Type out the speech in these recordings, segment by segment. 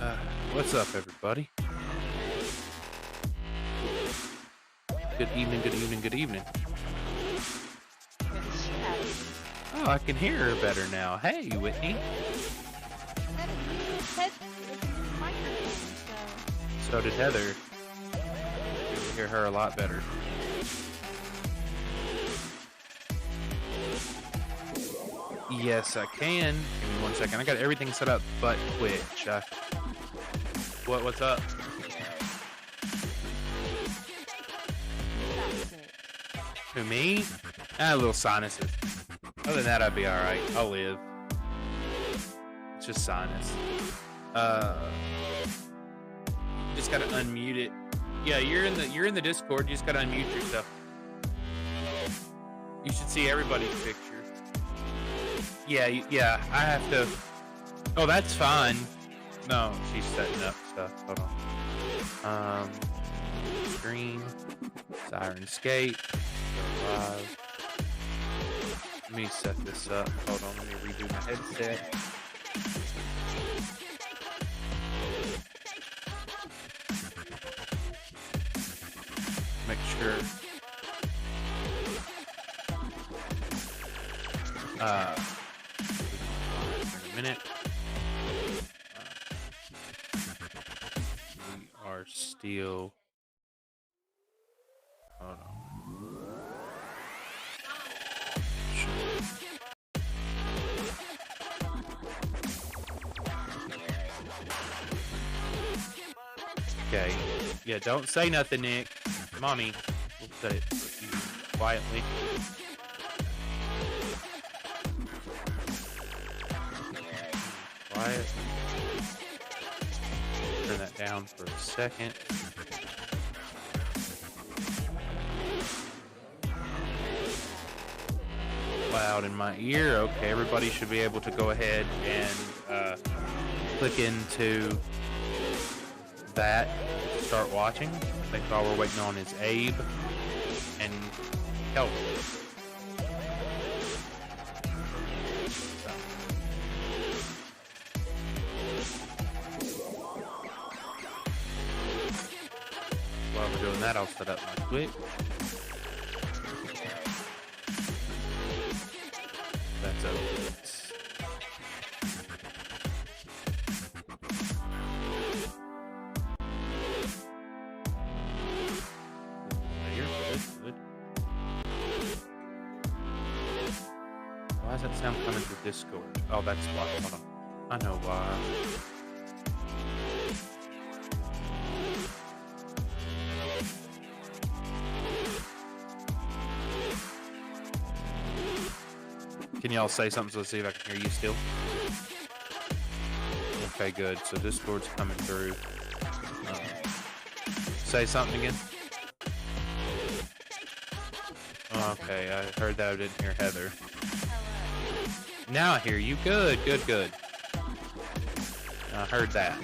Uh, what's up, everybody? Good evening, good evening, good evening. Oh, I can hear her better now. Hey, Whitney. So did Heather. You can hear her a lot better. Yes, I can. Give me 1 second. I got everything set up but Twitch. What's up? Who, me? Ah, little sinuses. Other than that, I'd be alright. I'll live. It's just sinus. Just gotta unmute it. Yeah, you're in the Discord. You just gotta unmute yourself. You should see everybody's picture. Yeah, I have to. Oh, that's fine. No, she's setting up stuff. Hold on. Screen. Siren Skate. Go live. Let me set this up. Hold on, let me redo my headset. Make sure. In a minute. We are still. Hold on. Okay. Yeah, don't say nothing, Nick. Mommy, we'll say it quietly. Quiet. Turn that down for a second. Loud in my ear. Okay, everybody should be able to go ahead and click into that, start watching. I think all we're waiting on is Abe and Kelvin. While we're doing that, I'll set up my Twitch. That's open. Good. Why does that sound coming through Discord? Oh, that's why. Hold on. I know why. Can y'all say something so let's see if I can hear you still? Okay, good. So Discord's coming through. Say something again. Okay, I heard that. I didn't hear Heather. Now I hear you. Good. I heard that.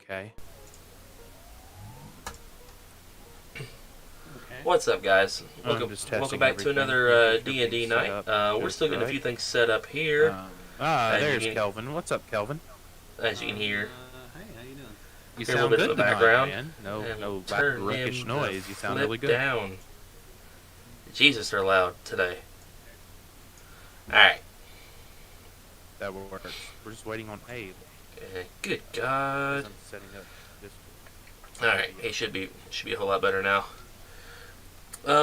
Okay. What's up, guys? Welcome back to another D&D night. We're still getting a few things set up here. There's Kelvin. What's up, Kelvin? As you can hear. Hey, how you doing? You Hear a sound little bit good of the background. tonight, man. No Turn rockish them noise. You sound flip really good. Down. Jesus, they're loud today. Alright. That works. We're just waiting on Abe. Good God. I'm setting up this. Alright, he should be a whole lot better now. I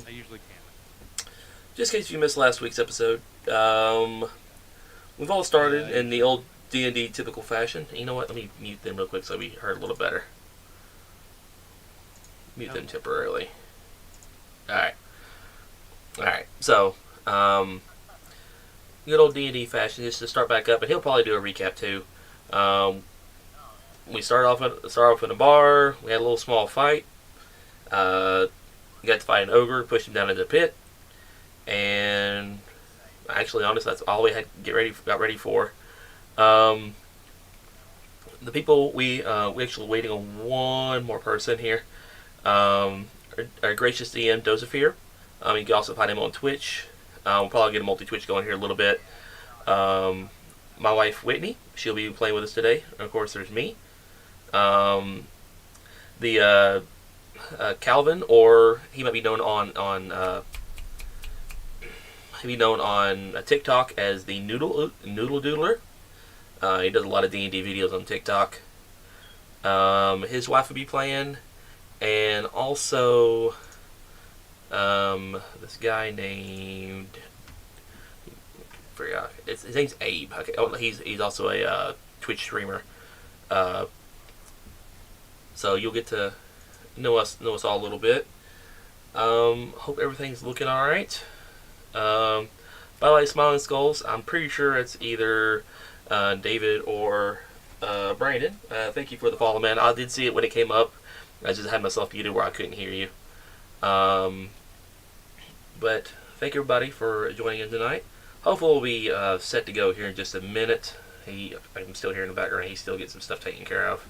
usually can. Just in case you missed last week's episode, we've all started in the old D&D typical fashion. You know what? Let me mute them real quick so we heard a little better. Mute them temporarily. Alright. So, good old D&D fashion, just to start back up, and he'll probably do a recap too. We started off in a bar. We had a little small fight. We got to fight an ogre, pushed him down into the pit, and actually, honestly, that's all we had got ready for. The people we actually waiting on one more person here. Our gracious DM Dorzaphir. You can also find him on Twitch. We'll probably get a multi-Twitch going here a little bit. My wife, Whitney, she'll be playing with us today. And of course, there's me. Calvin, or he might be known on TikTok as the Noodle Doodler. He does a lot of D&D videos on TikTok. His wife will be playing, and also this guy named his name's Abe. Okay. Oh, he's also a Twitch streamer. So you'll get to know us all a little bit. Hope everything's looking all right. By the way, Smiling Skulls, I'm pretty sure it's either David or Brandon. Thank you for the follow, man. I did see it when it came up. I just had myself muted where I couldn't hear you. But thank you, everybody, for joining in tonight. Hopefully we'll be set to go here in just a minute. I'm still here in the background. He's still getting some stuff taken care of.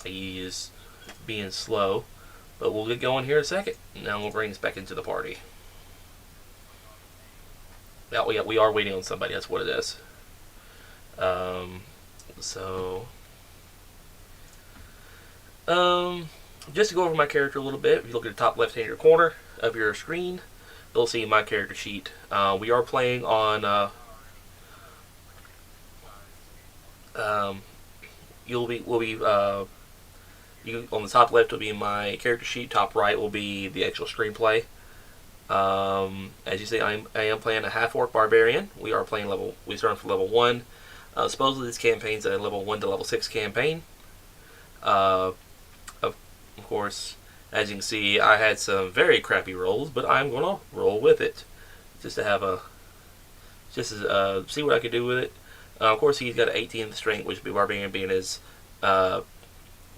He is being slow, but we'll get going here in a second. Now we'll bring us back into the party. Yeah, we are waiting on somebody. That's what it is. Just to go over my character a little bit, if you look at the top left-hand corner of your screen, you'll see my character sheet. We are playing on. On the top left will be my character sheet. Top right will be the actual screenplay. As you see, I am playing a half-orc barbarian. We are playing we started from level 1. Supposedly this campaign's a level 1 to level 6 campaign. Of course, as you can see, I had some very crappy rolls, but I'm gonna roll with it just to see what I could do with it. Of course, he's got an 18 strength, which would be barbarian being his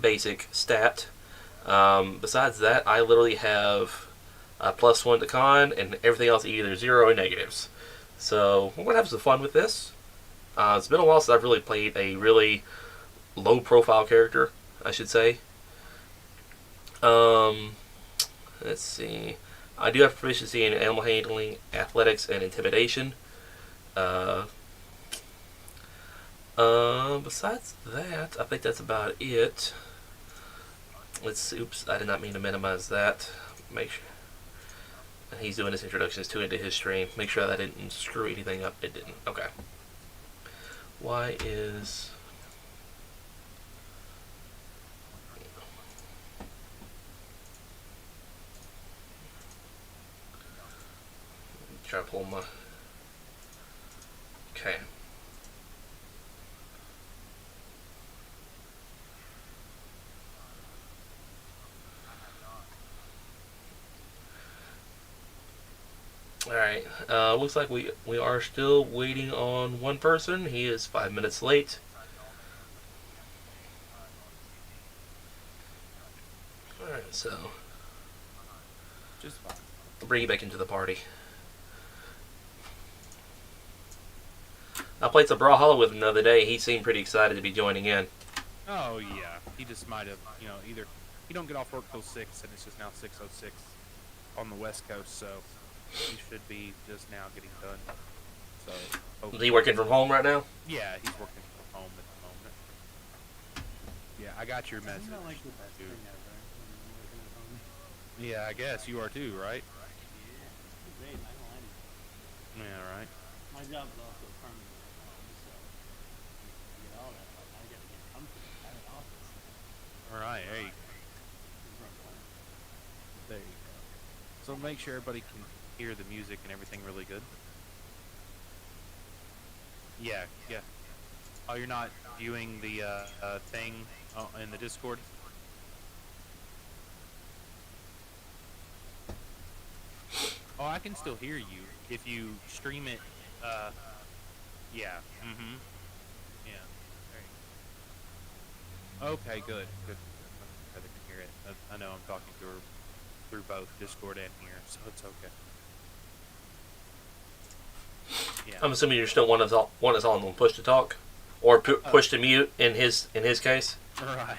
basic stat. Besides that, I literally have a +1 to con, and everything else either 0 or negatives. So we're gonna have some fun with this. It's been a while since I've really played a really low-profile character, I should say. Let's see. I do have proficiency in animal handling, athletics, and intimidation. Besides that, I think that's about it. Let's see. Oops, I did not mean to minimize that. Make sure. He's doing his introductions to into his stream. Make sure that I didn't screw anything up. It didn't. Okay. Why is... Try to pull my... Okay. Alright, looks like we are still waiting on one person. He is 5 minutes late. Alright, so... Just fine. I'll bring you back into the party. I played some Brawlhalla with him the other day. He seemed pretty excited to be joining in. Oh, yeah. He just might have, either... You don't get off work till 6, and it's just now 6:06 on the West Coast, so... He should be just now getting done. So, is he working from home right now? Yeah, he's working from home at the moment. Yeah, I got your message. Isn't that like the best thing ever? When you're working at home? Yeah, I guess you are too, right? Yeah, it's great. I don't like it. Yeah, right. My job is also permanent at home, so I get all that. But I gotta get comfy. I have an office. All right, there you go. There you go. So make sure everybody can hear the music and everything really good. Yeah, yeah. Oh, you're not viewing the thing in the Discord? Oh, I can still hear you if you stream it. Yeah. Mm-hmm. Yeah. There you go. Okay, good. Good. I can hear it. I know I'm talking to her through both Discord and here, so it's okay. Yeah. I'm assuming you're still one is on push to talk, or push to mute in his case. Right.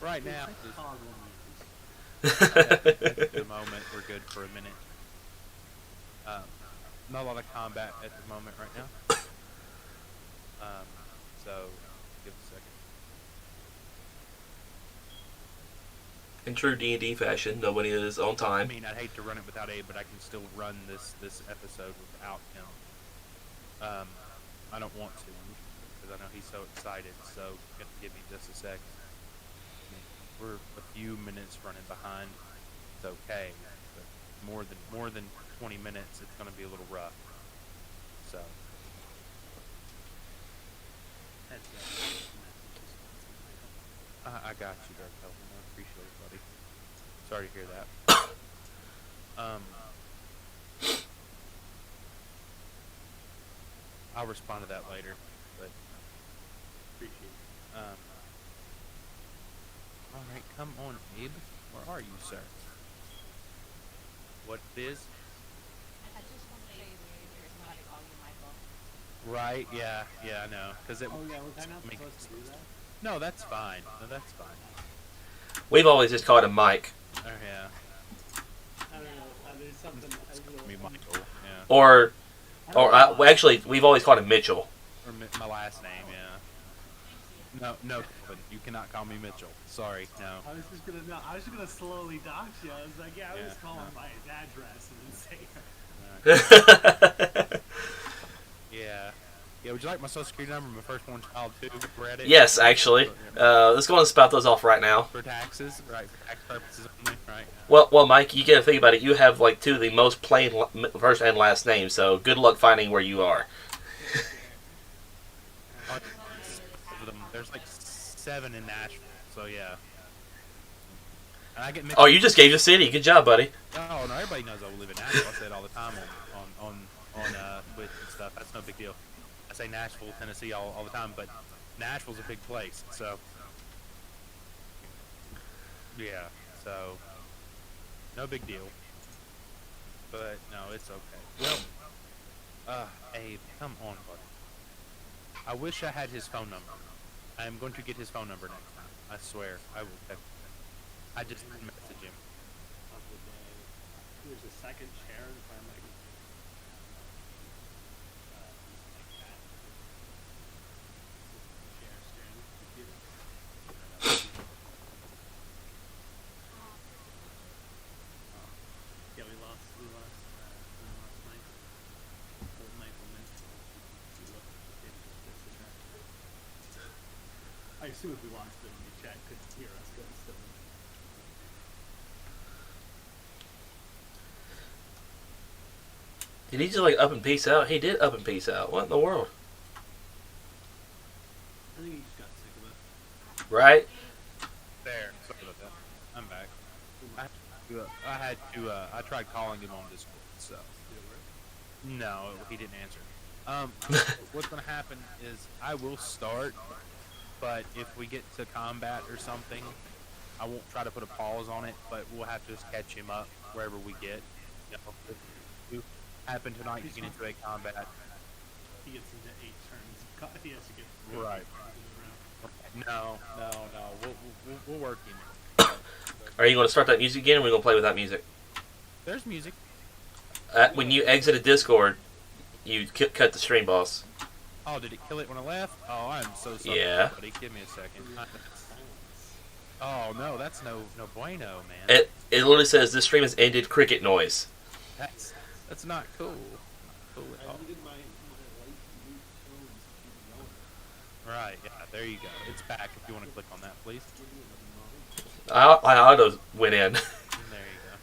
Right now. At the moment, we're good for a minute. Not a lot of combat at the moment right now. So give it a second. In true D&D fashion, nobody is on I time. mean, I'd hate to run it without Abe, but I can still run this episode without him. I don't want to, because I know he's so excited. So give me just a sec. I mean, we're a few minutes running behind. It's okay, but more than 20 minutes, it's going to be a little rough. So. I got you there, Kelvin. I appreciate it, buddy. Sorry to hear that. I'll respond to that later, but appreciate it. All right, come on, Abe. Where are you, sir? What it is? I just want to say there's nobody call you Michael. Right? Yeah, I know. Cause it. Oh yeah, was I not supposed to do that? No, that's fine. No, that's fine. We've always just called him Mike. Oh yeah. I don't know. There's something. Me, Michael. Yeah. Or well, actually, we've always called him Mitchell. Or my last name. Yeah. No, Kelvin, you cannot call me Mitchell. Sorry, no. I was just gonna slowly dox you. I was like, yeah, I was just calling him by his address and then say. Yeah. Yeah, would you like my social security number, my firstborn child too? Read it? Yes, actually. Let's go on and spout those off right now. For taxes, right? For tax purposes only, right? Well, Mike, you gotta think about it. You have like two of the most plain first and last names, so good luck finding where you are. There's like 7 in Nashville, so yeah. And I get mixed. Oh, you just gave the city. Good job, buddy. Oh no, everybody knows I live in Nashville. I say it all the time on with and stuff. That's no big deal. I say Nashville, Tennessee all the time, but Nashville's a big place, so yeah. So no big deal. But no, it's okay. Well, Abe, come on, buddy. I wish I had his phone number. I am going to get his phone number next time. I swear, I will. I just message him. Of the day. There's a second chair in front of my chair staring at the computer. Yeah, we lost Michael. Old Michael Mitchell. He looked at the kid and just I assume if we lost him, the chat couldn't hear us good, so. Did he just like up and peace out? He did up and peace out. What in the world? I think he just got sick of it. Right? There. Sorry about that. I'm back. I tried calling him on Discord, so. No, he didn't answer. What's going to happen is I will start, but if we get to combat or something, I won't try to put a pause on it, but we'll have to just catch him up wherever we get. You know, if we happen tonight to get into a combat. He gets into 8 turns. He has to get Right. around. No. We'll work him. Are you going to start that music again, or are we going to play without music? There's music. When you exited Discord, you cut the stream, boss. Oh, did it kill it when I left? Oh, I'm so sorry. Yeah. Buddy, give me a second. Oh no, that's no bueno, man. It literally says this stream has ended. Cricket noise. That's not cool. Not cool at all. Right. Yeah. There you go. It's back. If you want to click on that, please. I auto went in. There you go.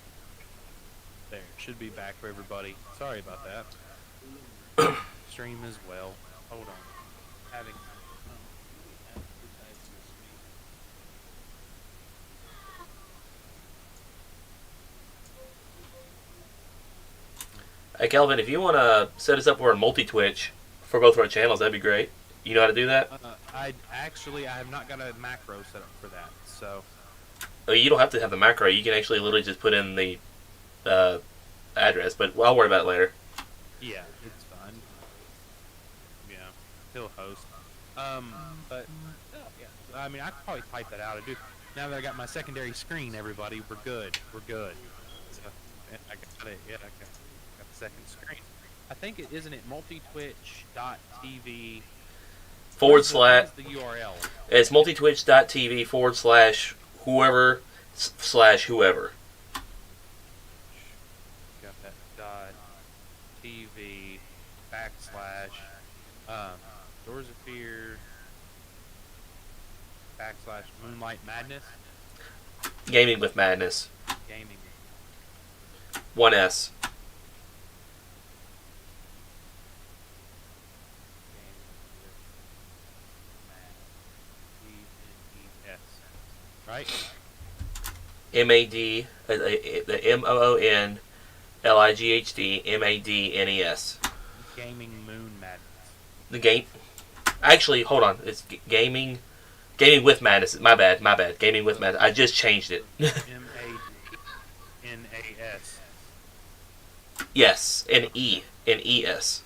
There. Should be back for everybody. Sorry about that. Stream as well. Hold on. Having. Hey, Calvin, if you want to set us up for a multi-Twitch for both of our channels, that'd be great. You know how to do that? I have not got a macro set up for that, so. Oh, you don't have to have the macro. You can actually literally just put in the address, but I'll worry about it later. Yeah, it's fine. Yeah, he'll host. But yeah, I mean, I could probably type that out. I do Now that I got my secondary screen, everybody, we're good. We're good. So, yeah, I got it. Yeah, got the second screen. I think it isn't it multitwitch.tv Forward slash. the URL. It's multitwitch.tv / whoever / whoever. Got that dot TV / Dorzaphir / Moonlight Madness Gaming with Madness. Gaming. 1S. Right? MAD, the MOONLIGHD MADNES. Gaming Moon Madness. The game. Actually, hold on. It's gaming with Madness. My bad. Gaming with Madness. I just changed it. MADNAS. Yes, an E, an ES.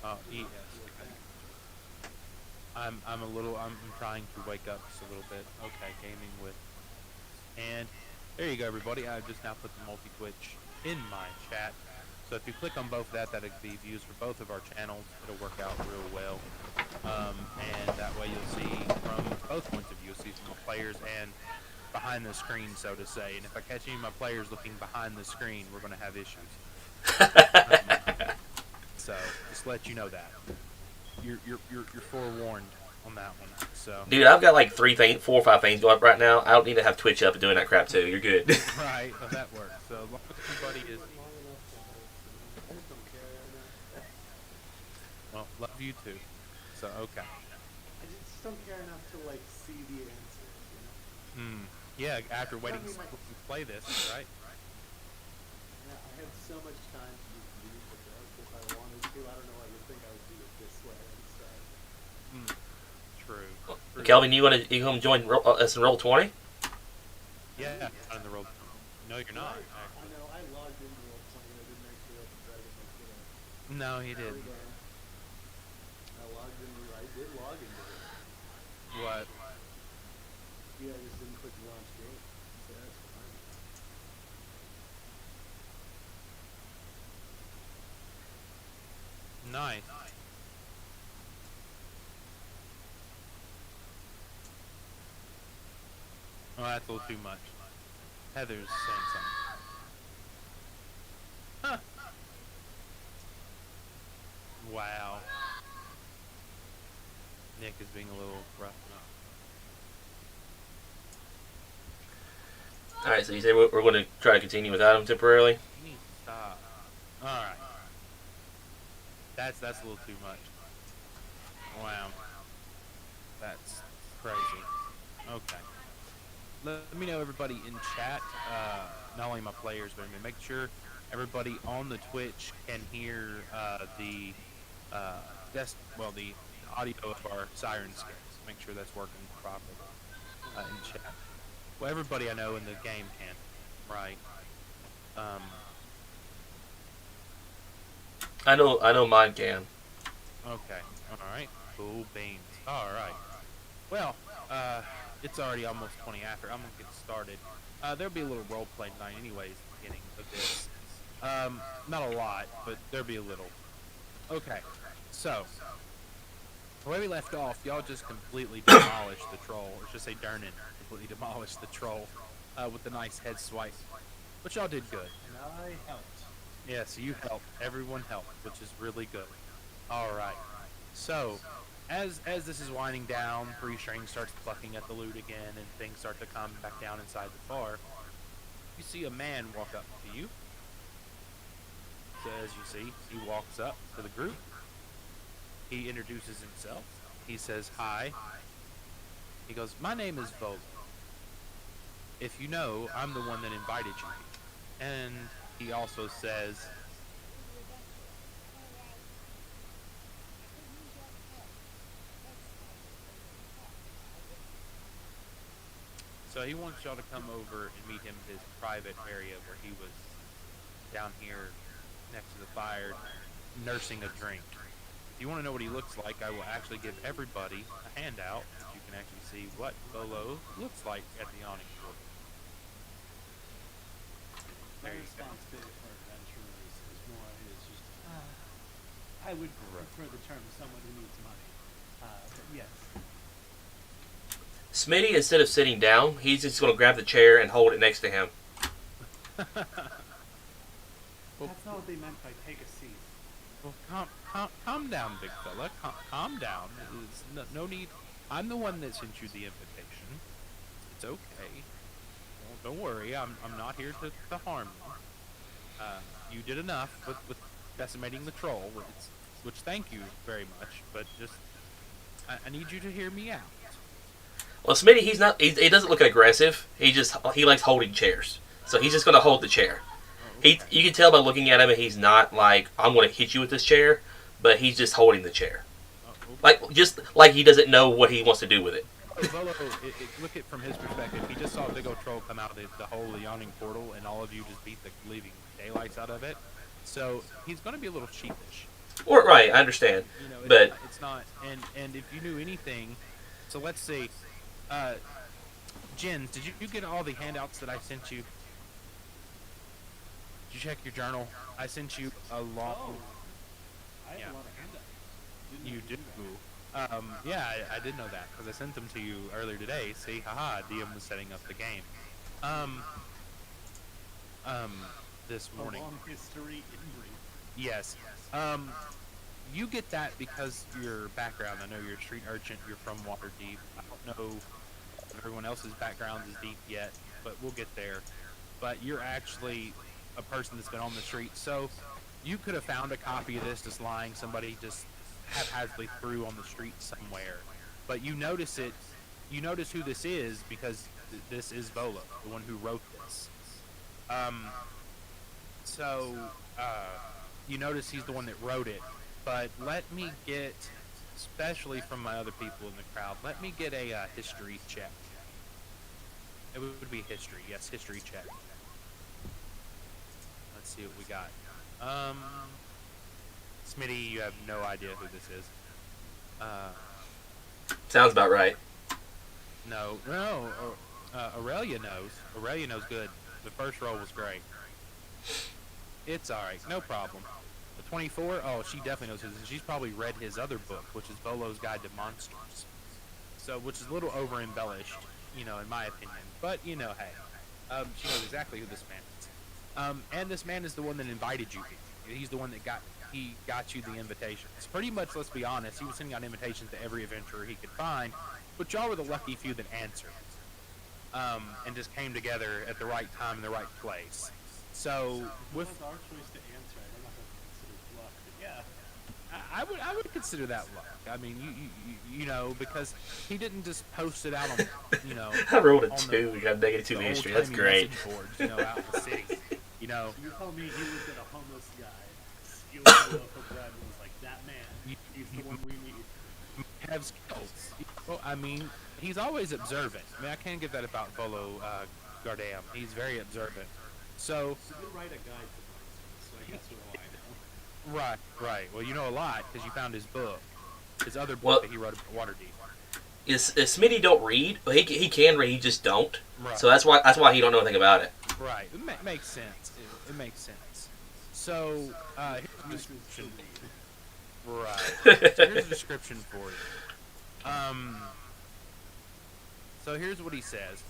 Oh, ES. Okay. I'm trying to wake up just a little bit. Okay, gaming with. And there you go, everybody. I've just now put the multi-twitch in my chat. So if you click on both of that'll be views for both of our channels. It'll work out real well. And that way you'll see from both points of view. You'll see from the players and behind the screen, so to say. And if I catch any of my players looking behind the screen, we're going to have issues. So just let you know that. You're forewarned on that one. So Dude, I've got like 4 or 5 things going up right now. I don't need to have Twitch up and doing that crap too. You're good. right, well, that works. So as long as everybody is. Well, love you too. So okay. I just don't care enough to like see the answers, you know. Yeah, after waiting I mean, to play this, right? Yeah, I have so much time to just read the book if I wanted to. I don't know why you think I would do it this way instead. True. Kelvin, you come join us in Roll20? Yeah, not in the roll. No, you're not. I know, I logged into Roll20 and I didn't actually have to try to make it a No, he didn't. I did log into it. What? Yeah, I just didn't click launch game. So that's fine. Nice. Oh, that's a little too much. Heather's saying something. Huh. Wow. Nick is being a little rough. Alright, so you say we're going to try to continue without him temporarily? You need to stop. Alright. That's a little too much. Wow. That's crazy. Okay. Let me know, everybody in chat, not only my players, but make sure everybody on the Twitch can hear the audio of our siren scales. Make sure that's working properly in chat. Well, everybody I know in the game can, right? I know mine can. Okay. All right. Cool beans. All right. Well, it's already almost 20 after. I'm gonna get started. There'll be a little role play tonight, anyways. At the beginning of this. Not a lot, but there'll be a little. Okay. So, the way we left off, y'all just completely demolished the troll, or should I say Dernan completely demolished the troll with the nice head swipe. But y'all did good. And I helped. Yeah, so you helped. Everyone helped, which is really good. All right. So, as this is winding down, 3-string starts plucking at the loot again, and things start to come back down inside the bar. You see a man walk up to you. So as you see, he walks up to the group. He introduces himself. He says, "Hi." He goes, "My name is Vogel. If you know, I'm the one that invited you." And he also says, so he wants y'all to come over and meet him in his private area where he was down here next to the fire nursing a drink. If you want to know what he looks like, I will actually give everybody a handout so you can actually see what Bolo looks like at the awning portal. My There you go. response to it for adventurers is more is just, I would prefer the term someone who needs money. But yes. Smitty, instead of sitting down, he's just going to grab the chair and hold it next to him. That's not what they meant by take a seat. Well, calm down, big fella. Calm down. There's no need. I'm the one that sent you the invitation. It's okay. Don't worry. I'm not here to harm you. You did enough with decimating the troll, which thank you very much. But just I need you to hear me out. Well, Smitty, he's not. He doesn't look aggressive. He likes holding chairs, so he's just going to hold the chair. You can tell by looking at him, and he's not like, I'm going to hit you with this chair, but he's just holding the chair. Just like he doesn't know what he wants to do with it. Volo, look at from his perspective. He just saw a big old troll come out of the hole of the yawning portal, and all of you just beat the leaving daylights out of it. So he's going to be a little sheepish. Right, I understand. But it's not. And if you knew anything, so let's see. Jens, did you get all the handouts that I sent you? Did you check your journal? I sent you a lot. Oh, I have a lot of handouts. You do. Yeah, I did know that because I sent them to you earlier today. See, haha, DM was setting up the game. This morning. A long history in brief. Yes. You get that because your background. I know you're a street urchin. You're from Waterdeep. I don't know if everyone else's background is deep yet, but we'll get there. But you're actually a person that's been on the street, so you could have found a copy of this just lying. Somebody just haphazardly threw on the street somewhere. But you notice it. You notice who this is because this is Volo, the one who wrote this. So you notice he's the one that wrote it. But let me get, especially from my other people in the crowd, let me get a history check. It would be history, yes, history check. Let's see what we got. Smitty, you have no idea who this is. sounds about right. No. Aurelia knows. Aurelia knows good. The first roll was great. It's alright, no problem. The 24, oh, she definitely knows his. She's probably read his other book, which is Volo's Guide to Monsters. So, which is a little over embellished, in my opinion. But, hey, she knows exactly who this man is. And this man is the one that invited you here. He's the one that got you the invitations. Pretty much, let's be honest, he was sending out invitations to every adventurer he could find, but y'all were the lucky few that answered. And just came together at the right time in the right place. So, with It was our choice to answer. I don't know if that's considered luck, but yeah. I would consider that luck. I mean, you know, because he didn't just post it out on, I rolled a on 2. We got -2 the history. That's old-timey great. message boards, out in the city. So you tell me he looked at a homeless guy, stealing a loaf of bread, and was like, that man, he's the one we need. Have skills. Well, I mean, he's always observant. I mean, I can't give that about Volo Gardam. He's very observant. So you write a guide to monsters, so I guess what do I know? right. Well, you know a lot because you found his book, his other book Well, that he wrote about Waterdeep. Is Smitty don't read? He can read. He just don't. Right. So that's why he don't know anything about it. Right. It makes sense. It makes sense. So here's a description. Right. So here's a description for you. So here's what he says.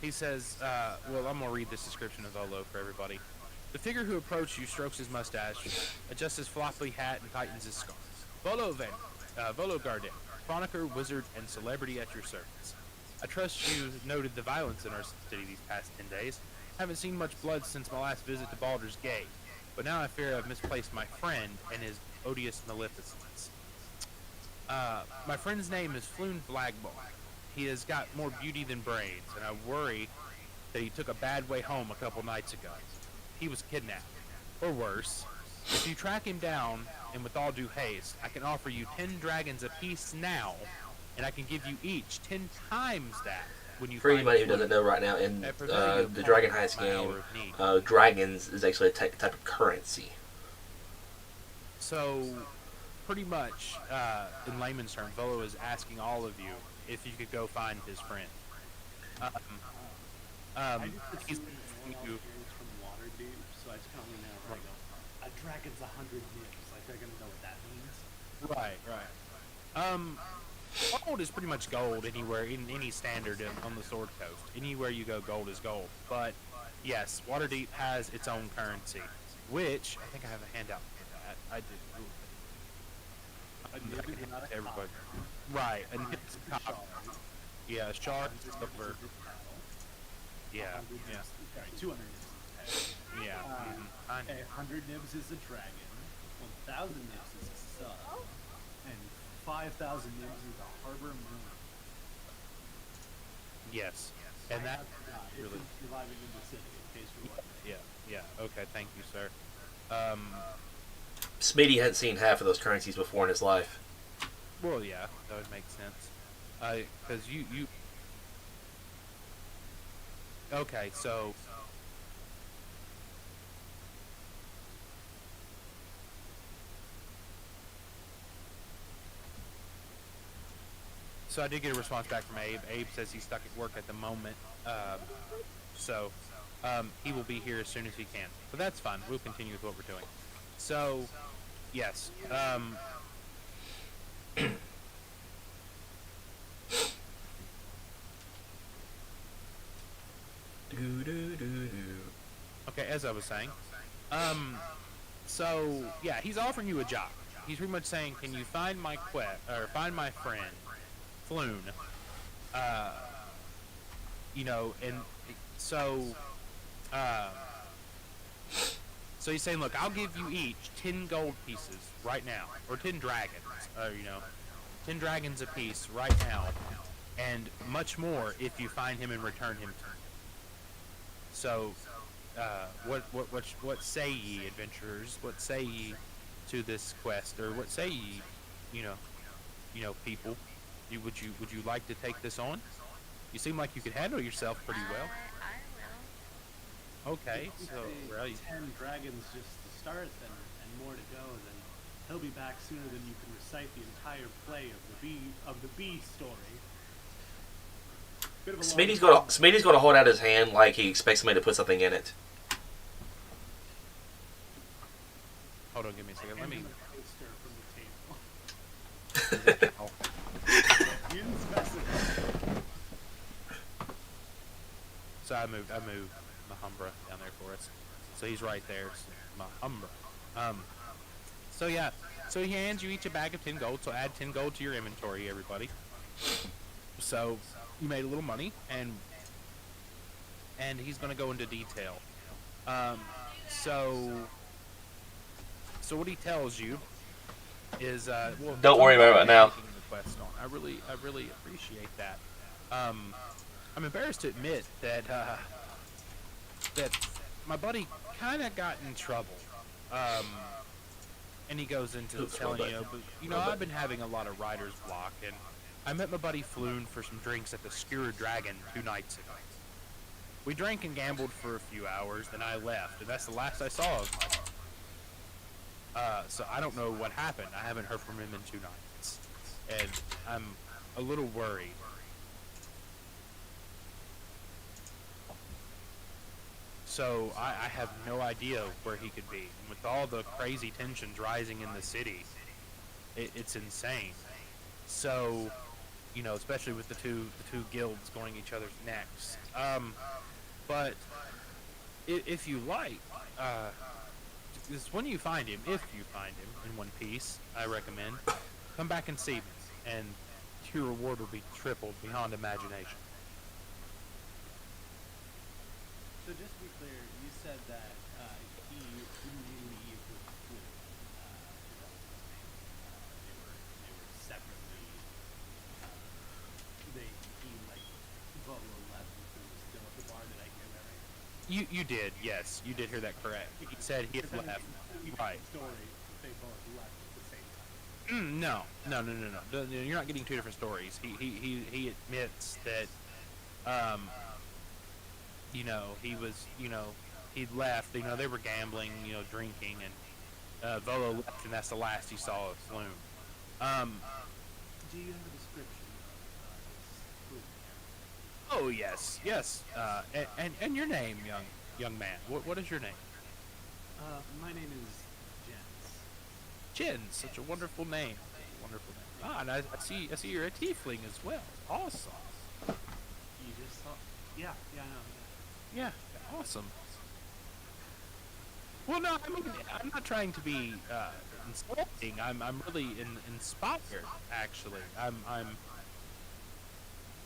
He says, well, I'm going to read this description of Volo for everybody. The figure who approached you strokes his mustache, adjusts his floppy hat, and tightens his scarf. Volo Gardin, chronicle, wizard, and celebrity at your service. I trust you noted the violence in our city these past 10 days. Haven't seen much blood since my last visit to Baldur's Gate, but now I fear I've misplaced my friend and his odious maleficence. My friend's name is Floon Blackball. He has got more beauty than brains, and I worry that he took a bad way home a couple nights ago. He was kidnapped, or worse. If you track him down, and with all due haste, I can offer you 10 dragons apiece now, and I can give you each 10 times that when you For find anybody who Floon. doesn't know right now, in the Dragon Heist My hour game, of need. dragons is actually a type of currency. So, pretty much, in layman's terms, Volo is asking all of you if you could go find his friend. I just He's assumed asking all you. spirits from Waterdeep, so I just kind of lean out and I go, a dragon's 100 nibs. Like, they're gonna know what that means. Right. Gold is pretty much gold anywhere in any standard on the Sword Coast. Anywhere you go, gold is gold. But yes, Waterdeep has its own currency, which I think I have a handout for that. I did. A nib is not a Everybody. copper. Right, and 100 it's is a copper. shard. Yeah, shard, 100 silver. nibs is a metal. Yeah, 100 yeah, nibs, sorry, 200 nibs is a metal. yeah. I know. 100 nibs is a dragon. 1,000 nibs is a sub. And 5,000 nibs is a harbor moon. Yes, and that It's really. surviving in the city, in case you're wondering. Yeah. Okay, thank you, sir. Smitty hadn't seen half of those currencies before in his life. Well, yeah, that would make sense. Because you. Okay, so. So I did get a response back from Abe. Abe says he's stuck at work at the moment. So he will be here as soon as he can. But that's fine. We'll continue with what we're doing. So, yes. Okay, as I was saying. So, yeah, he's offering you a job. He's pretty much saying, can you find my find my friend, Floon? And so, so he's saying, look, I'll give you each 10 gold pieces right now, or 10 dragons, 10 dragons apiece right now, and much more if you find him and return him to me. So, what say ye, adventurers? What say ye to this quest, or what say ye, people? Would you like to take this on? You seem like you could handle yourself pretty well. I will. Okay, If so you say really, 10 dragons just to start, and more to go, then he'll be back sooner than you can recite the entire play of the bee story. Bit of a long- Smitty's gonna hold out his hand like he expects somebody to put something in it. hold on, give me a second. Let hand me. him a poster from the table. You didn't specify. So I moved Mahumbra down there for us. So he's right there, Mahumbra. So yeah, so he hands you each a bag of 10 gold. So add 10 gold to your inventory, everybody. So you made a little money, and he's gonna go into detail. So what he tells you is, well, Don't worry about it right now. taking the quest on. I really appreciate that. I'm embarrassed to admit that that my buddy kind of got in trouble. And he goes into Oops, telling wrong you, button. but Wrong I've been having a lot of writer's block, and I met my buddy Floon for some drinks at the Skewer Dragon 2 nights ago. We drank and gambled for a few hours, then I left, and that's the last I saw of him. So I don't know what happened. I haven't heard from him in 2 nights, and I'm a little worried. So I have no idea where he could be. And with all the crazy tensions rising in the city, it's insane. So, especially with the two guilds going each other's necks. But if you like, is when you find him, if you find him in one piece, I recommend come back and see me, and your reward will be tripled beyond imagination. So just to be clear, you said that he didn't leave with Flynn. They were separately. He Volo left and Flynn was still at the bar. Did I hear that right? You did, yes, you did hear that correct. He said he had left. Right. Story. They both left at the same time. No. You're not getting 2 different stories. He admits that, he was, he'd left. They were gambling, drinking, Volo left, and that's the last he saw of Flume. Do you have a description of this food? Oh yes, yes. And your name, young man. What is your name? My name is Jens. Jin. Such a wonderful name. Wonderful name. Ah, and I see you're a tiefling as well. Awesome. You just saw? Yeah, I know. Yeah, awesome. Well, no, I mean, I'm not trying to be insulting. I'm really inspired, actually. I'm.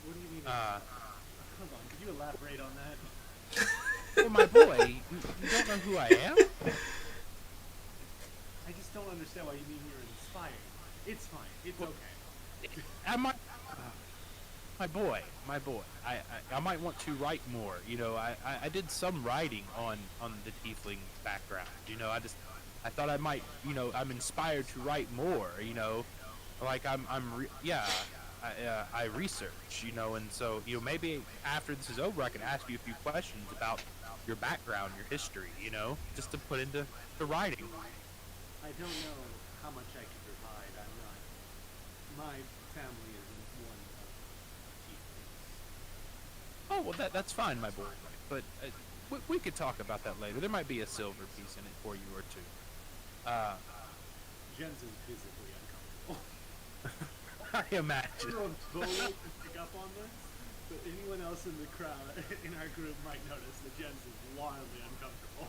What do you mean? Hold on, could you elaborate on that? Well, my boy, you don't know who I am? I just don't understand why you mean you're inspired. It's fine. It's okay. My boy. I might want to write more. You know, I did some writing on the tiefling background. You know, I thought I might. You know, I'm inspired to write more. You know, like I research. You know, and so maybe after this is over, I can ask you a few questions about your background, your history. You know, just to put into the writing. I don't know how much I can provide. I'm not. My family isn't one of tieflings. Oh well, that's fine, my boy. But we could talk about that later. There might be a silver piece in it for you or two. Jens is visibly uncomfortable. I I imagine. don't know if Bo will pick up on this, but anyone else in the crowd, in our group, might notice that Jens is wildly uncomfortable.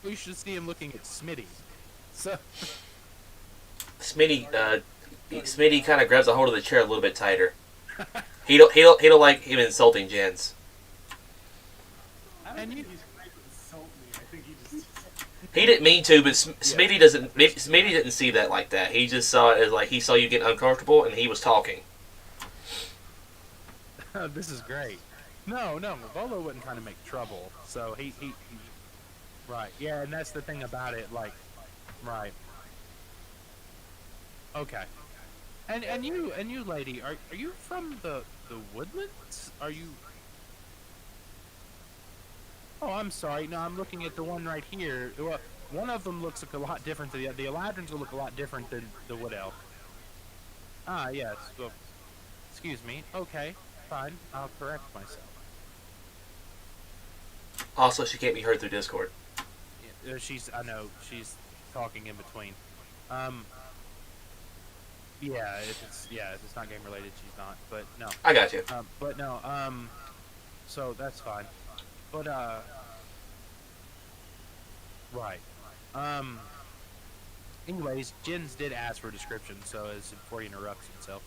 We should see him looking at Smitty. So Smitty kind of grabs a hold of the chair a little bit tighter. He don't like him insulting Jens. I don't And think you- he's trying to insult me. I think he just... He didn't mean to, but Smitty doesn't. Smitty didn't see that like that. He just saw it as like he saw you getting uncomfortable, and he was talking. this is great. No, Volo wasn't trying to make trouble. So he right. Yeah, and that's the thing about it. Like, right. Okay. And you, lady, are you from the woodlands? Are you? Oh, I'm sorry. No, I'm looking at the one right here. Well, one of them looks like a lot different than the other. The Eladrins will look a lot different than the Wood Elf. Ah, yes. Well, excuse me. Okay, fine. I'll correct myself. Also, she can't be heard through Discord. I know, she's talking in between. Yeah, if it's not game related, she's not. But no. I got you. But no. So that's fine. But right. Anyways, Jens did ask for a description, so as before he interrupts himself,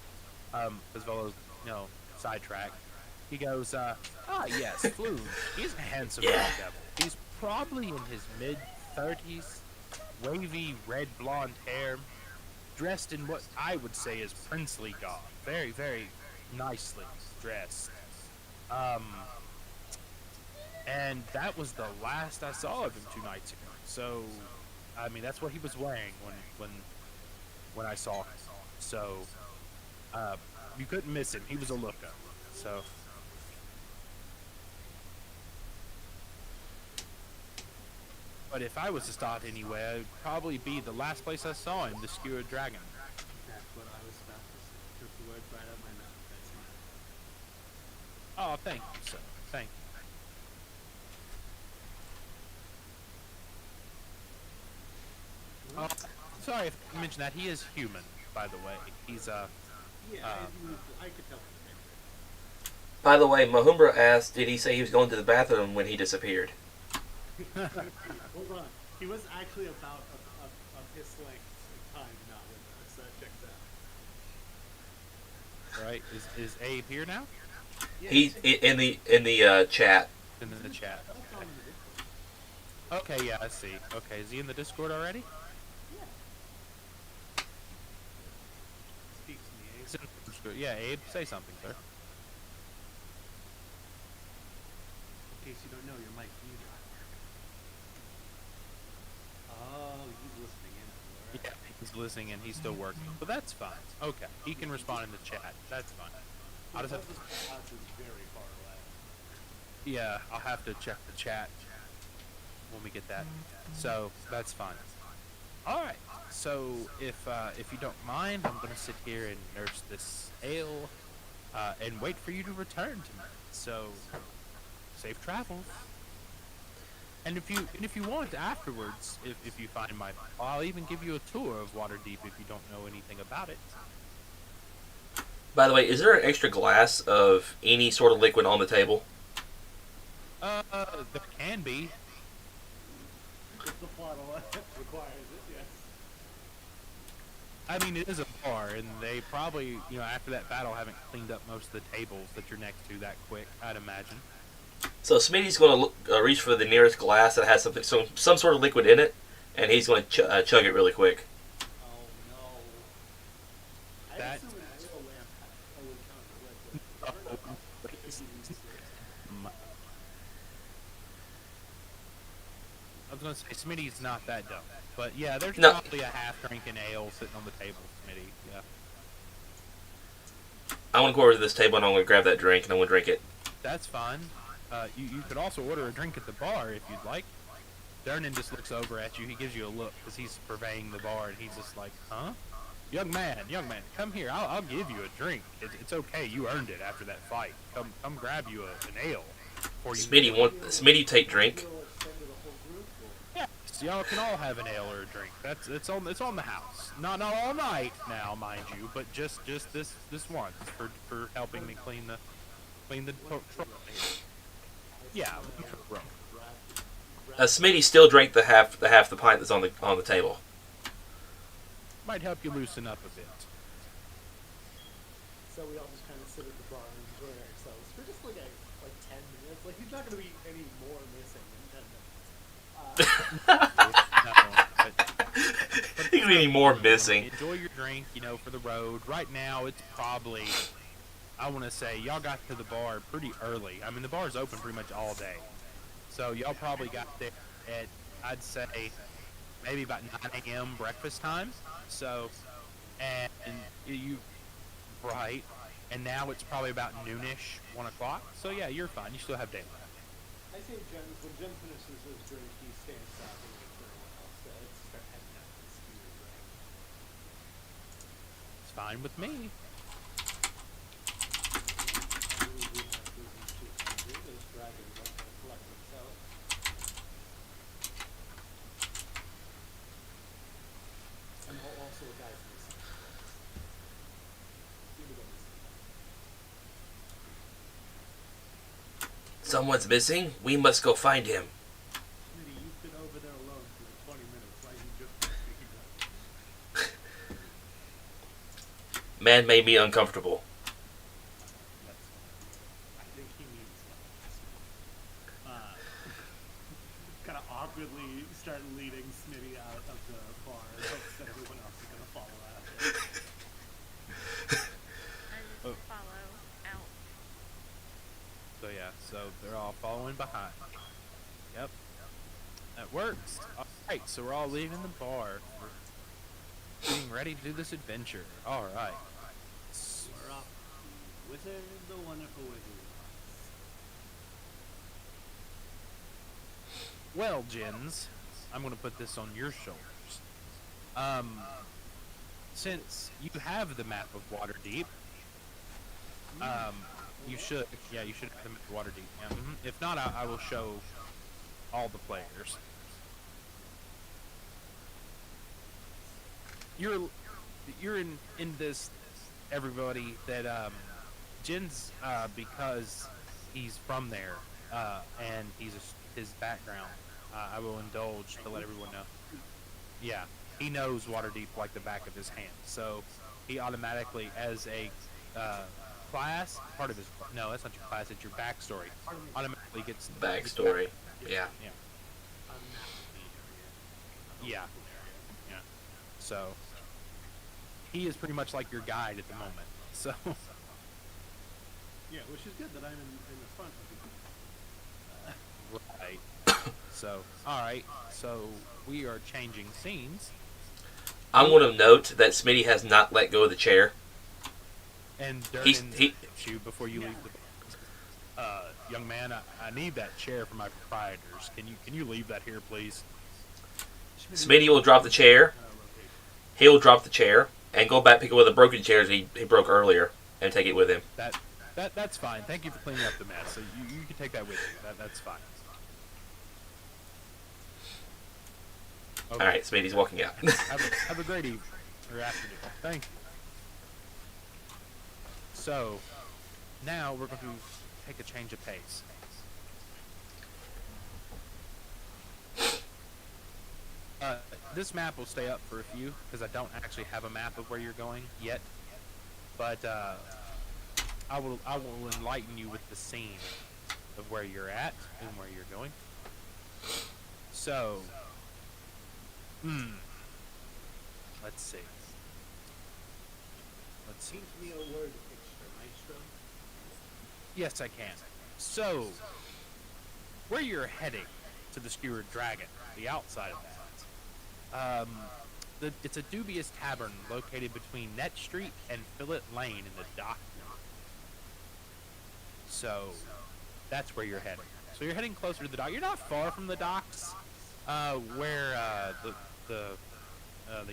as well as sidetrack, he goes, yes, Flume. He's a handsome Yeah. young devil. He's probably in his mid-30s, wavy red blonde hair, dressed in what I would say is princely garb, very, very nicely dressed. And that was the last I saw of him 2 nights ago. So, I mean, that's what he was wearing when I saw him. So, you couldn't miss him. He was a lookup. So. But if I was to start anywhere, it'd probably be the last place I saw him, the Skewered Dragon. That's what I was about to say. Took the words right out of my mouth. That's Oh, thank you, sir. Thank you. Sorry if I mentioned that. He is human, by the way. He's, Yeah, I could tell from the picture. By the way, Mahumbra asked, did he say he was going to the bathroom when he disappeared? Hold on. He was actually about a piss length time not with us. That checks out. right. Is Abe here now? Yeah, He's in the chat. In the chat. I'll tell him in the Discord. Okay, yeah, I see. Okay, is he in the Discord already? Yeah. Speak to me, He's Abe. in the Discord. Yeah, Abe, say something, sir. In case you don't know, your mic muted. Oh, he's listening in. Alright. Yeah, he's listening and he's still working. But that's fine. Okay, he can respond in the chat. That's fine. I'll just have to, House is very far away. yeah, I'll have to check the chat when we get that. So, that's fine. All right. So if you don't mind, I'm gonna sit here and nurse this ale, and wait for you to return to me. So, safe travels. And if you want afterwards, if you find my, I'll even give you a tour of Waterdeep if you don't know anything about it. By the way, is there an extra glass of any sort of liquid on the table? There can be. If the plot requires it, yes. I mean, it is a bar, and they probably, after that battle, haven't cleaned up most of the tables that you're next to that quick, I'd imagine. So Smitty's going to reach for the nearest glass that has some sort of liquid in it, and he's going to chug it really quick. Oh no. I That- assume an ale lamp would count as liquid. I was gonna say Smitty's not that dumb, but yeah, there's No. probably a half-drinking ale sitting on the table, Smitty. Yeah, I want to go over to this table and I'm going to grab that drink and I'm going to drink it. that's fine. You could also order a drink at the bar if you'd like. Dernan just looks over at you. He gives you a look because he's surveying the bar, and he's just like, "Huh, young man, come here. I'll give you a drink. It's okay. You earned it after that fight. Come grab you an ale." For you. Smitty take drink. Yes, y'all can all have an ale or a drink. It's on the house. Not all night now, mind you, but just this once for helping me clean the tro- here. Yeah, bro. Smitty still drank the half the pint that's on the table. Might help you loosen up a bit. So we all just kind of sit at the bar and enjoy ourselves for just like 10 minutes. Like he's not going to be any more missing in 10 minutes. But He's any more missing. enjoy your drink, for the road. Right now, it's probably, I want to say, y'all got to the bar pretty early. I mean, the bar's open pretty much all day. So y'all probably got there at, I'd say, maybe about 9 a.m. breakfast time. So, and right, and now it's probably about noonish, 1 o'clock. So yeah, you're fine. You still have daylight. I say when Jen finishes his drink, he stands up and waits for everyone else to start heading out to see your drink. It's fine with me. Really do have business to do. Those dragons aren't going to collect themselves. And also a guy's missing. Seem to go missing. Someone's missing. We must go find him. Smitty, you've been over there alone for 20 minutes. Why are you just speaking up? Man made me uncomfortable. That's fine. I think he means that. Kind of awkwardly start leading Smitty out of the bar and hopes that everyone else is going to follow after. I just follow out. So yeah, so they're all following behind. Yep. That works. Alright, so we're all leaving the bar. We're getting ready to do this adventure. Alright. We're off the Wizard, the Wonderful Wizard. Well, Jins, I'm gonna put this on your shoulders. Since you have the map of Waterdeep, you should have the map of Waterdeep. Yeah, If not, I will show all the players. You're in this, everybody, that Jin's because he's from there and his background. I will indulge to let everyone know. Yeah, he knows Waterdeep like the back of his hand. So he automatically, as a class, part of his, no, that's not your class, it's your backstory, automatically gets Backstory. Yeah. Yeah. Yeah. Yeah. So he is pretty much like your guide at the moment. So Yeah, which is good that I'm in the front of you. right. So all right. So we are changing scenes. I'm going to note that Smitty has not let go of the chair. And He's- Durden he- you before you leave the. Young man, I need that chair for my proprietors. Can you leave that here, please? Smitty will drop the chair. He'll drop the chair and go back pick up one of the broken chairs he broke earlier and take it with him. That's fine. Thank you for cleaning up the mess. So you can take that with you. That's fine. Okay. All right, Smitty's walking out. have a great evening or afternoon. Thank you. So now we're going to take a change of pace. This map will stay up for a few because I don't actually have a map of where you're going yet, but I will enlighten you with the scene of where you're at and where you're going. So, let's see. Teach me a word picture, maestro. Yes, I can. So, where you're heading to the Skewered Dragon, the outside of that. It's a dubious tavern located between Net Street and Fillet Lane in the dock. So that's where you're heading. So you're heading closer to the dock. You're not far from the docks, where the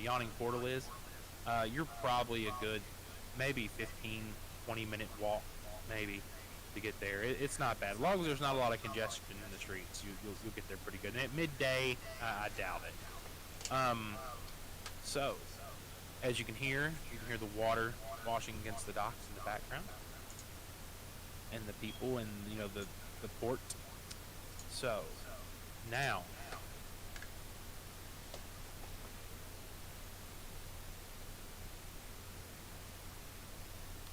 yawning portal is. You're probably a good maybe 15-20 minute walk, maybe, to get there. It's not bad. As long as there's not a lot of congestion in the streets, you'll get there pretty good. And at midday, I doubt it. So, as you can hear the water washing against the docks in the background, and the people, and the port. So, now,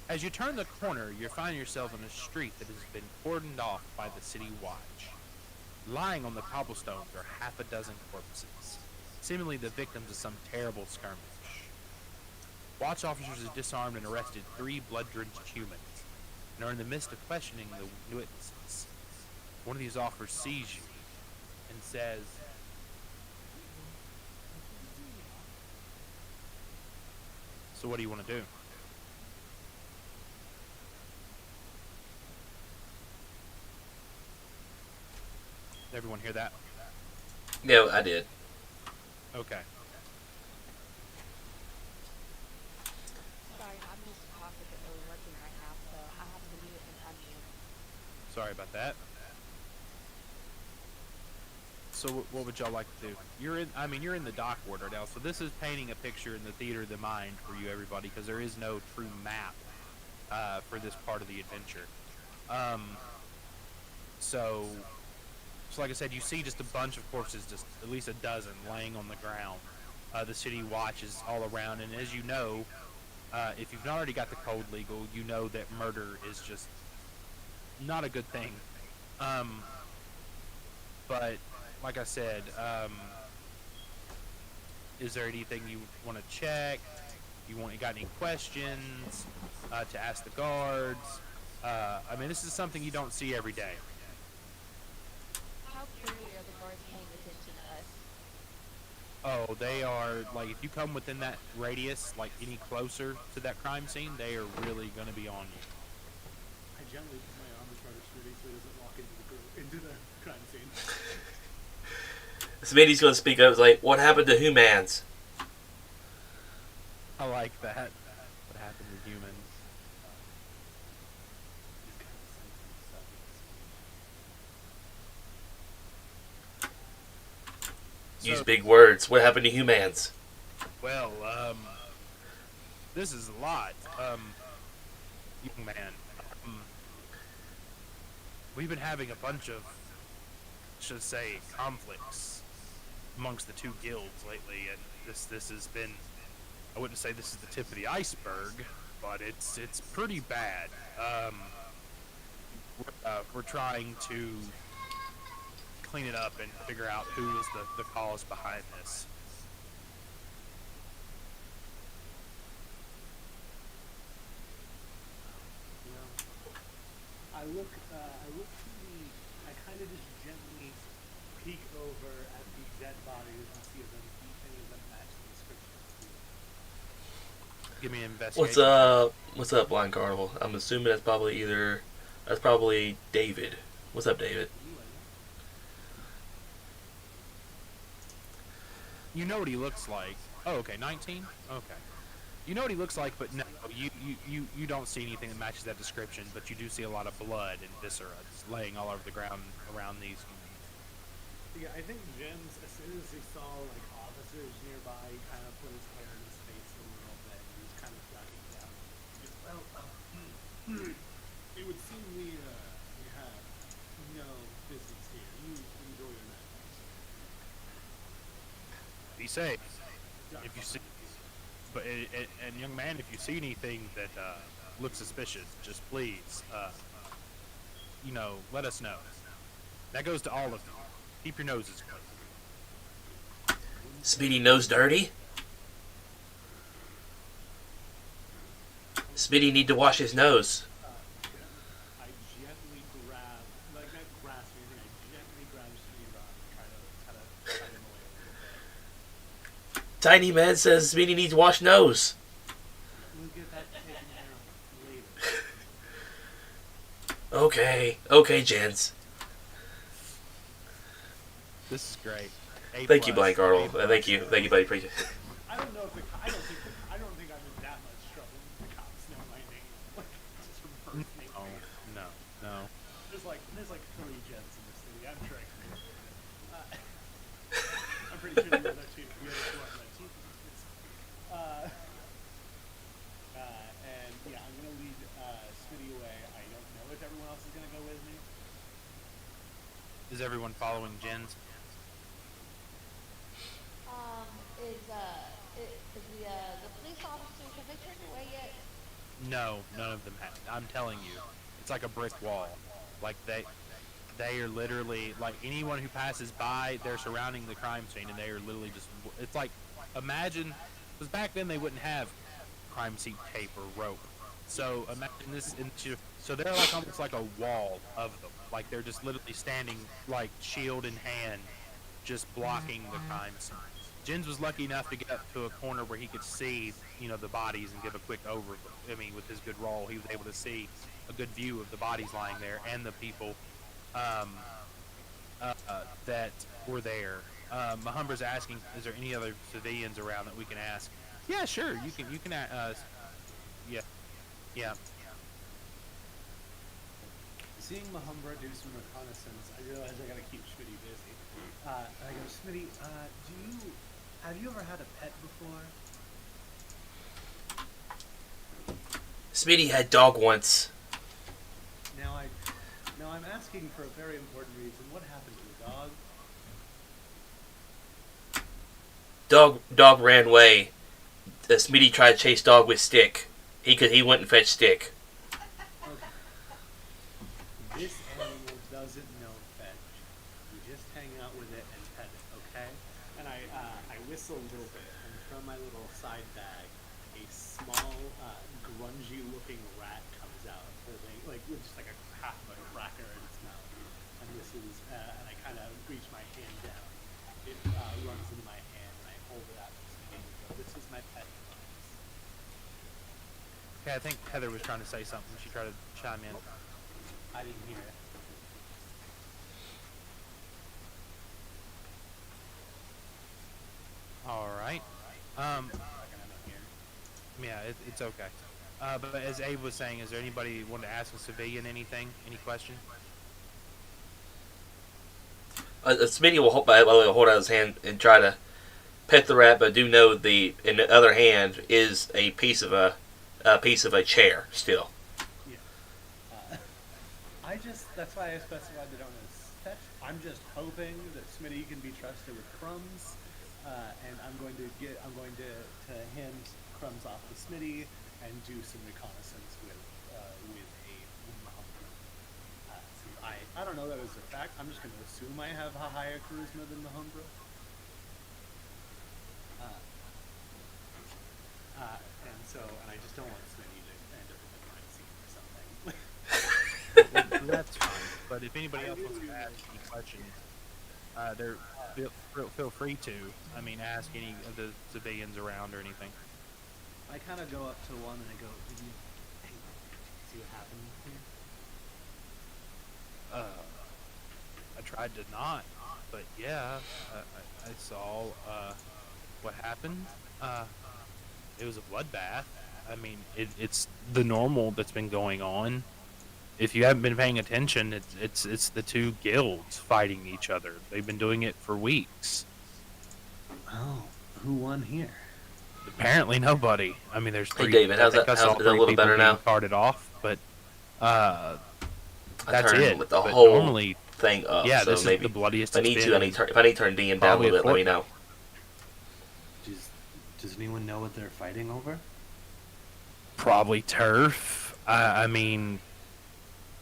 as you turn the corner, you find yourself in a street that has been cordoned off by the city watch. Lying on the cobblestones are half a dozen corpses, seemingly the victims of some terrible skirmish. Watch officers have disarmed and arrested 3 blood-drenched humans, and are in the midst of questioning the witnesses. One of these officers sees you and says, "So what do you want to do?" Did everyone hear that? Yeah, I did. Okay. Sorry, I'm just talking to working right now, so I have to mute and unmute. Sorry about that. So what would y'all like to do? You're in the dock ward right now, so this is painting a picture in the theater of the mind for you, everybody, because there is no true map for this part of the adventure. So like I said, you see just a bunch of corpses, just at least a dozen, laying on the ground. The city watch is all around, and as you know, if you've not already got the code legal, you know that murder is just not a good thing. But like I said, is there anything you want to check? You got any questions to ask the guards? This is something you don't see every day. How clearly are the guards paying attention to us? Oh, they are, like, if you come within that radius, like, any closer to that crime scene, they are really going to be on you. I gently put my arm in front of Shruti so he doesn't walk into the crime scene. Smitty's going to speak up. It's like, what happened to humans? I like that. What happened to humans? Use big words. What happened to humans? Well, this is a lot. Young man, we've been having a bunch of, should say, conflicts amongst the 2 guilds lately, and this has been, I wouldn't say this is the tip of the iceberg, but it's pretty bad. We're trying to clean it up and figure out who is the cause behind this. I look I kind of just gently peek over at the dead bodies and see if any of them match the description. Give me an investigation. What's up, Blind Carnival? I'm assuming that's probably David. What's up, David? You know what he looks like. Oh, okay, 19? Okay. You know what he looks like, but no, you don't see anything that matches that description, but you do see a lot of blood and viscera just laying all over the ground around these humans. Yeah, I think Jens, as soon as he saw like officers nearby, he kind of put his hair in his face a little bit, and he was kind of ducking down. He goes, well, it would seem we have no business here. You enjoy your night. Be safe. Yeah, If you see, but and young man, if you see anything that looks suspicious, just please, let us know. That goes to all of you. Keep your noses clean. Speedy nose dirty? Speedy need to wash his nose. I gently grab, like not grasp anything, I gently grab Speedy Rock and try to cut him away a little bit. Tiny man says Speedy needs to wash nose. We'll get that taken care of later. Okay, gents. This is great. Thank you, Blank Arnold. Thank you, buddy. Appreciate it. I don't know if I don't think I'm in that much trouble. The cops know my name. Like, just impersonate me. No. There's like 3 Jens in this city. I'm sure I can. I'm pretty sure the other two are my team. And yeah, I'm gonna lead Smitty away. I don't know if everyone else is gonna go with me. Is everyone following Jens? Is the police officers, have they turned away yet? No, none of them have. I'm telling you, it's like a brick wall. Like they are literally like anyone who passes by, they're surrounding the crime scene, and they are literally just. It's like imagine, because back then they wouldn't have crime scene tape or rope. So imagine this. So they're like almost like a wall of them. Like they're just literally standing like shield in hand, just blocking the crime scene. Jens was lucky enough to get up to a corner where he could see, the bodies and give a quick overview. I mean, with his good roll, he was able to see a good view of the bodies lying there and the people that were there. Mahumbra's asking, is there any other civilians around that we can ask? Yeah, sure. You can yeah. Seeing Mahumbra do some reconnaissance, I realize I gotta keep Smitty busy. I go, Smitty, have you ever had a pet before? Speedy had dog once. Now I'm asking for a very important reason. What happened to the dog? Dog ran away. Smitty tried to chase dog with stick. He went and fetched stick. Okay. This animal doesn't know fetch. You just hang out with it and pet it, okay? And I whistle a little bit, and from my little side bag, a small, grungy-looking rat comes out, holding, like, with just like a half of a cracker in its mouth. And this is, and I kind of reach my hand down. It runs into my hand, and I hold it out to Smitty and go, this is my pet. Okay, I think Heather was trying to say something. She tried to chime in. I didn't hear it. All right. Yeah, it's okay. But as Abe was saying, is there anybody want to ask a civilian anything? Any question? Smitty will hold out his hand and try to pet the rat, but do know in the other hand is a piece of a chair still. Yeah. That's why I specified that on his fetch. I'm just hoping that Smitty can be trusted with crumbs, and I'm going to hand crumbs off to Smitty and do some reconnaissance with Mahumbra. I don't know that as a fact. I'm just going to assume I have a higher charisma than Mahumbra. And I just don't want Smitty to end up in the crime scene or something. That's fine. But if anybody else wants to ask any questions, feel free to. I mean, ask any of the civilians around or anything. I kind of go up to one and I go, hey, see what happened here? I tried to not, but yeah, I saw what happened. It was a bloodbath. I mean, it's the normal that's been going on. If you haven't been paying attention, it's the two guilds fighting each other. They've been doing it for weeks. Oh, who won here? Apparently nobody. I mean, there's Hey, three. David, how's I think that? I saw How's it a three little people better being now? carted off, but I that's turned it. with the But whole normally, thing up. yeah, so this maybe is the bloodiest if I it's need been. to, if I need to turn DM down a Probably little a bit, let me know. Does anyone know what they're fighting over? Probably turf. I mean,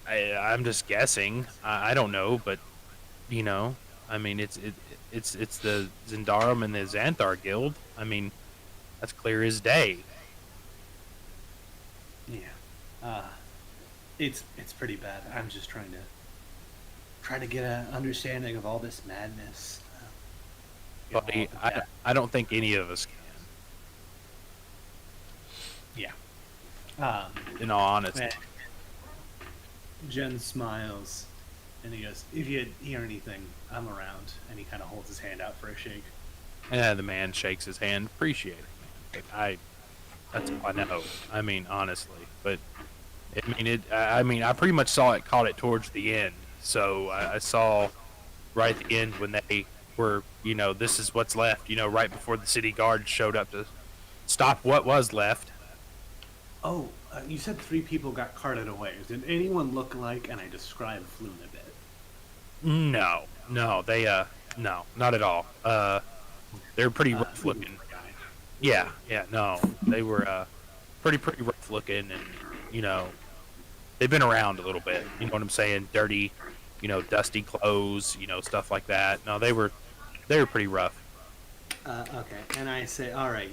I'm just guessing. I don't know, but you know, I mean, it's the Zendarum and the Xanthar guild. I mean, that's clear as day. Yeah. It's pretty bad. I'm just trying to get an understanding of all this madness. Buddy, I don't think any of us can. Yeah. In all honesty. Jen smiles, and he goes, "If you hear anything, I'm around." And he kind of holds his hand out for a shake. Yeah, the man shakes his hand. Appreciate it, man. But that's all I know. I mean, honestly, but I mean, I pretty much caught it towards the end. So I saw right at the end when they were, this is what's left. Right before the city guards showed up to stop what was left. Oh, you said 3 people got carted away. Did anyone look like? And I described Floon a bit. No, they no, not at all. They're pretty rough looking. Yeah, no, they were pretty rough looking, and they've been around a little bit. You know what I'm saying? Dirty, dusty clothes, stuff like that. No, they were pretty rough. Okay, and I say, all right,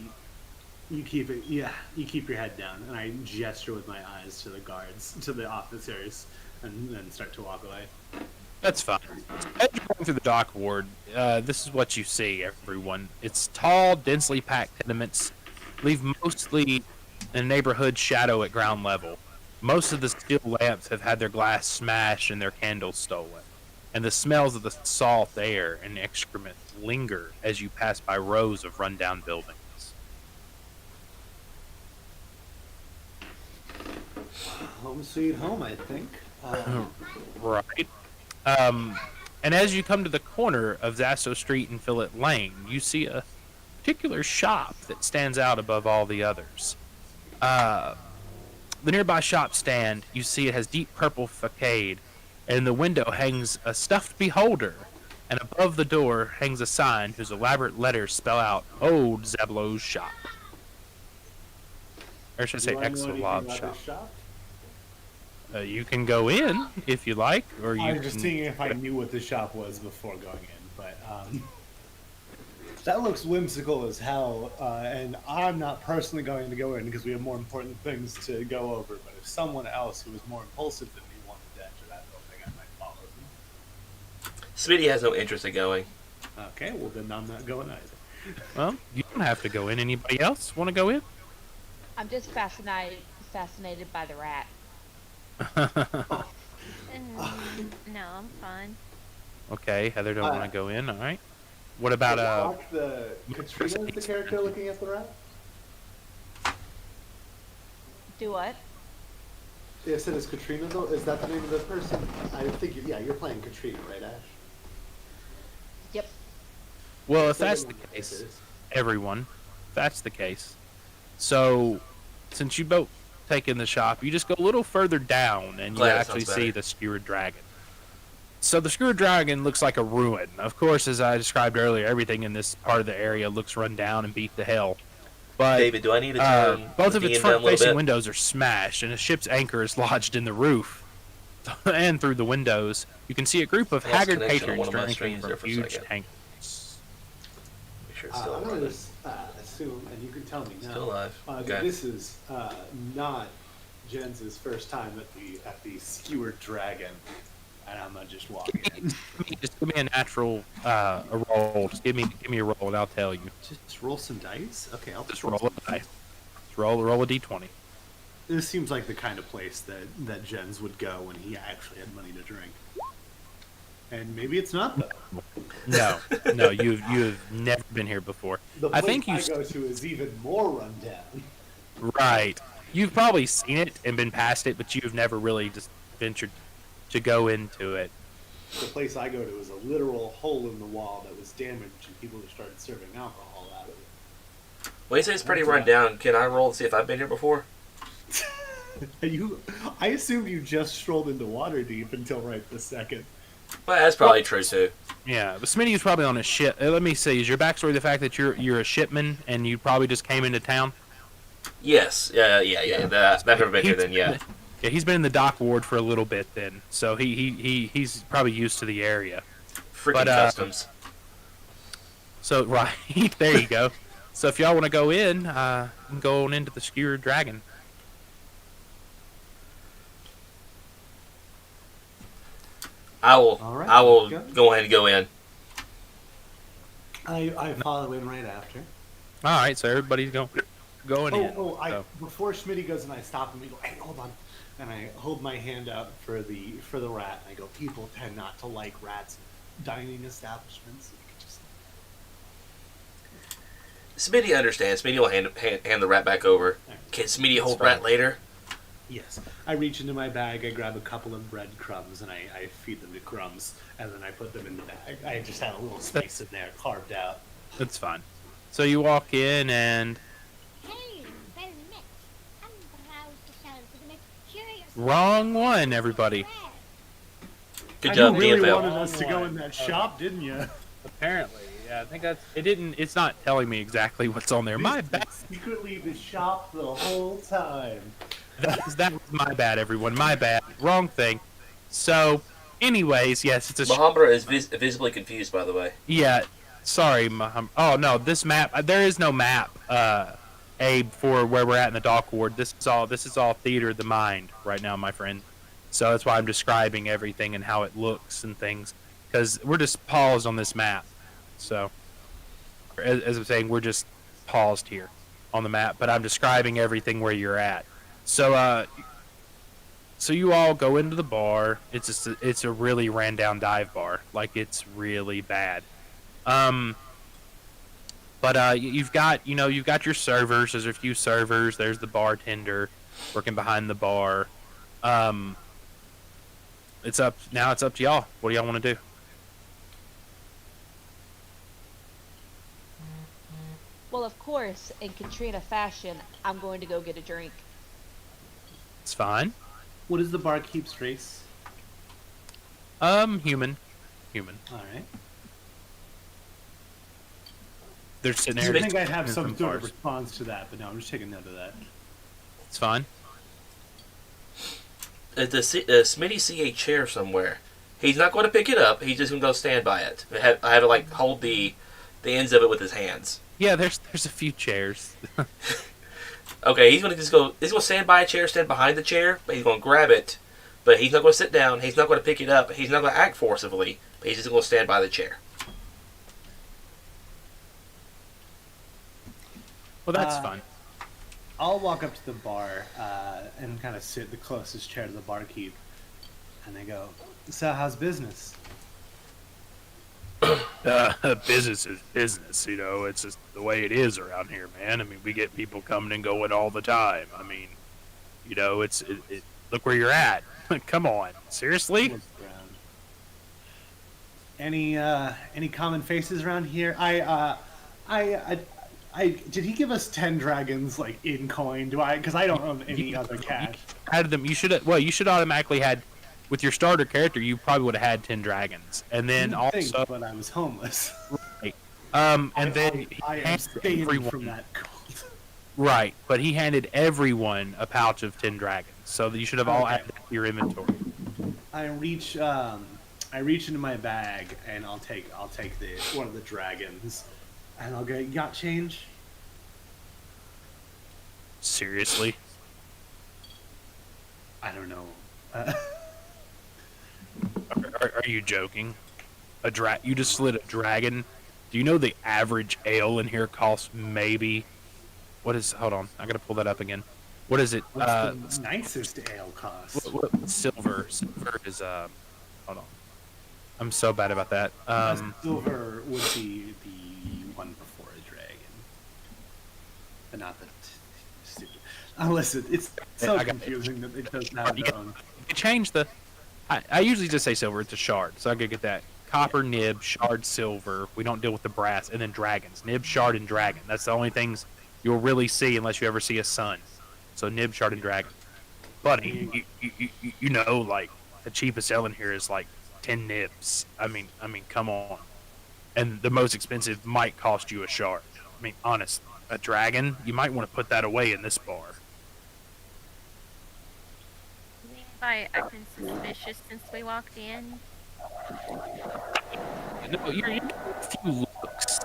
you keep it. Yeah, you keep your head down, and I gesture with my eyes to the guards, to the officers, and then start to walk away. That's fine. As you're going through the dock ward, this is what you see, everyone. It's tall, densely packed tenements, leave mostly in a neighborhood shadow at ground level. Most of the steel lamps have had their glass smashed and their candles stolen, and the smells of the salt air and excrement linger as you pass by rows of rundown buildings. Home sweet home, I think. Right. And as you come to the corner of Zasto Street and Fillet Lane, you see a particular shop that stands out above all the others. The nearby shop stand, you see it has deep purple facade, and in the window hangs a stuffed beholder, and above the door hangs a sign whose elaborate letters spell out Old Zablo's Shop. Or should I say Exolob's Shop? You can go in if you like, or you I was just can... seeing if I knew what the shop was before going in, but that looks whimsical as hell, and I'm not personally going to go in because we have more important things to go over, but if someone else who is more impulsive than me wanted to enter that building, I might follow them. Smitty has no interest in going. Okay, well then I'm not going either. Well, you don't have to go in. Anybody else want to go in? I'm just fascinated by the rat. No, I'm fine. Okay, Heather don't want to go in. All right. What about Katrina is the character looking at the rat? Do what? Yes, it is Katrina though. Is that the name of the person? I think you're playing Katrina, right, Ash? Yep. Well, if that's the case, everyone, if that's the case, so since you both taken the shop, you just go a little further down and you actually see the skewered dragon. So the skewered dragon looks like a ruin. Of course, as I described earlier, everything in this part of the area looks run down and beat to hell. But David, do I need to turn both of the its DM down a little front-facing bit? windows are smashed, and a ship's anchor is lodged in the roof. And through the windows, you can see a group of I lost haggard connection on patrons one of my drinking streams there from for a huge second. tanks. Make sure it's still I'm running. going to assume, and you can tell me now. Still alive. that Okay. This is not Jens' first time at the skewered dragon, and I'm gonna just walk in. Just give me a natural a roll. Just give me a roll, and I'll tell you. Just roll some dice. Okay, I'll Just roll a die. Just roll a d20. This seems like the kind of place that Jens would go when he actually had money to drink. And maybe it's not though. No, you've never been here before. The I place think you I go to is even more rundown. right. You've probably seen it and been past it, but you've never really just ventured to go into it. The place I go to is a literal hole in the wall that was damaged, and people just started serving alcohol out of it. Well, you say it's pretty run down. Can I roll to see if I've been here before? I assume you just strolled into Waterdeep until right this second. Well, that's probably true too. Yeah, but Smitty was probably on a ship. Let me see. Is your backstory the fact that you're a shipman and you probably just came into town? Yes. Yeah. I've never been here then. Yeah. Yeah, he's been in the dock ward for a little bit then, so he's probably used to the area. Freaking customs. So right there you go. So if y'all want to go in, you can go on into the Skewered Dragon. I will. All right, I will go. go ahead and go in. I follow in right after. All right, so everybody's going in. So. Before Schmitty goes and I stop him, we go, hey, hold on. And I hold my hand out for the rat, and I go, people tend not to like rats in dining establishments. Smitty understands. Smitty will hand the rat back over. Can Smitty hold rat later? Yes. I reach into my bag, I grab a couple of breadcrumbs, and I feed them to Crumbs, and then I put them in the bag. I just had a little space in there carved out. That's fine. So you walk in and... Hey, well met. I'm proud to serve the most curious... Wrong one, everybody. Good job, You really DFL. wanted us to go in that shop, didn't you? Apparently, yeah. I think that's... It's not telling me exactly what's on there. My bad. Secretly the shop the whole time. That was my bad, everyone. My bad. Wrong thing. So, anyways, yes, it's a... Mahamra is visibly confused, by the way. Yeah, sorry, oh no, this map, there is no map, Abe, for where we're at in the dock ward. This is all theater of the mind right now, my friend. So that's why I'm describing everything and how it looks and things, because we're just paused on this map. So, as I'm saying, we're just paused here on the map, but I'm describing everything where you're at. So, so you all go into the bar. It's a really ran down dive bar. Like, it's really bad. But you've got your servers. There's a few servers. There's the bartender working behind the bar. It's up to y'all. What do y'all want to do? Well, of course, in Katrina fashion, I'm going to go get a drink. It's fine. What is the barkeep's race? Human. All right. They're sitting I there. think I'd have in some sort of bars. response to that, but no, I'm just taking note of that. It's fine. Smitty see a chair somewhere. He's not going to pick it up. He's just going to go stand by it. I have to like hold the ends of it with his hands. Yeah, there's a few chairs. Okay, he's going to stand by a chair, stand behind the chair, but he's going to grab it. But he's not going to sit down. He's not going to pick it up. He's not going to act forcibly. But he's just going to stand by the chair. Well, that's fine. I'll walk up to the bar and kind of sit the closest chair to the barkeep, and I go, "So how's business?" Business is business, you know. It's just the way it is around here, man. I mean, we get people coming and going all the time. I mean, you know, look where you're at. Come on, seriously? Look around. Any common faces around here? Did he give us 10 dragons like in coin? Because I don't own any other cash. Added them. You should automatically had, with your starter character, you probably would have had 10 dragons, and then also. But I was homeless. Right. And then I he am handed staying everyone, from that cult. right? But he handed everyone a pouch of 10 dragons, so that you should have all added that to your inventory. I reach into my bag and I'll take one of the dragons, and I'll go, "You got change?" Seriously? I don't know. Are you joking? You just slid a dragon? Do you know the average ale in here costs maybe? Hold on, I gotta pull that up again. What is it? What's the nicest ale cost? Silver is hold on. I'm so bad about that. Silver would be the one before a dragon, but not the stupid. Listen, it's so I got it. confusing that it doesn't have its own. You change the. I usually just say silver. It's a shard, so I could get that. Copper, nib, shard, silver. We don't deal with the brass, and then dragons. Nib, shard, and dragon. That's the only things you'll really see unless you ever see a sun. So nib, shard, and dragon. Buddy, you know, like the cheapest selling here is like 10 nibs. I mean, come on. And the most expensive might cost you a shard. I mean, honest, a dragon, you might want to put that away in this bar. By acting suspicious since we walked in. No, you're a few looks.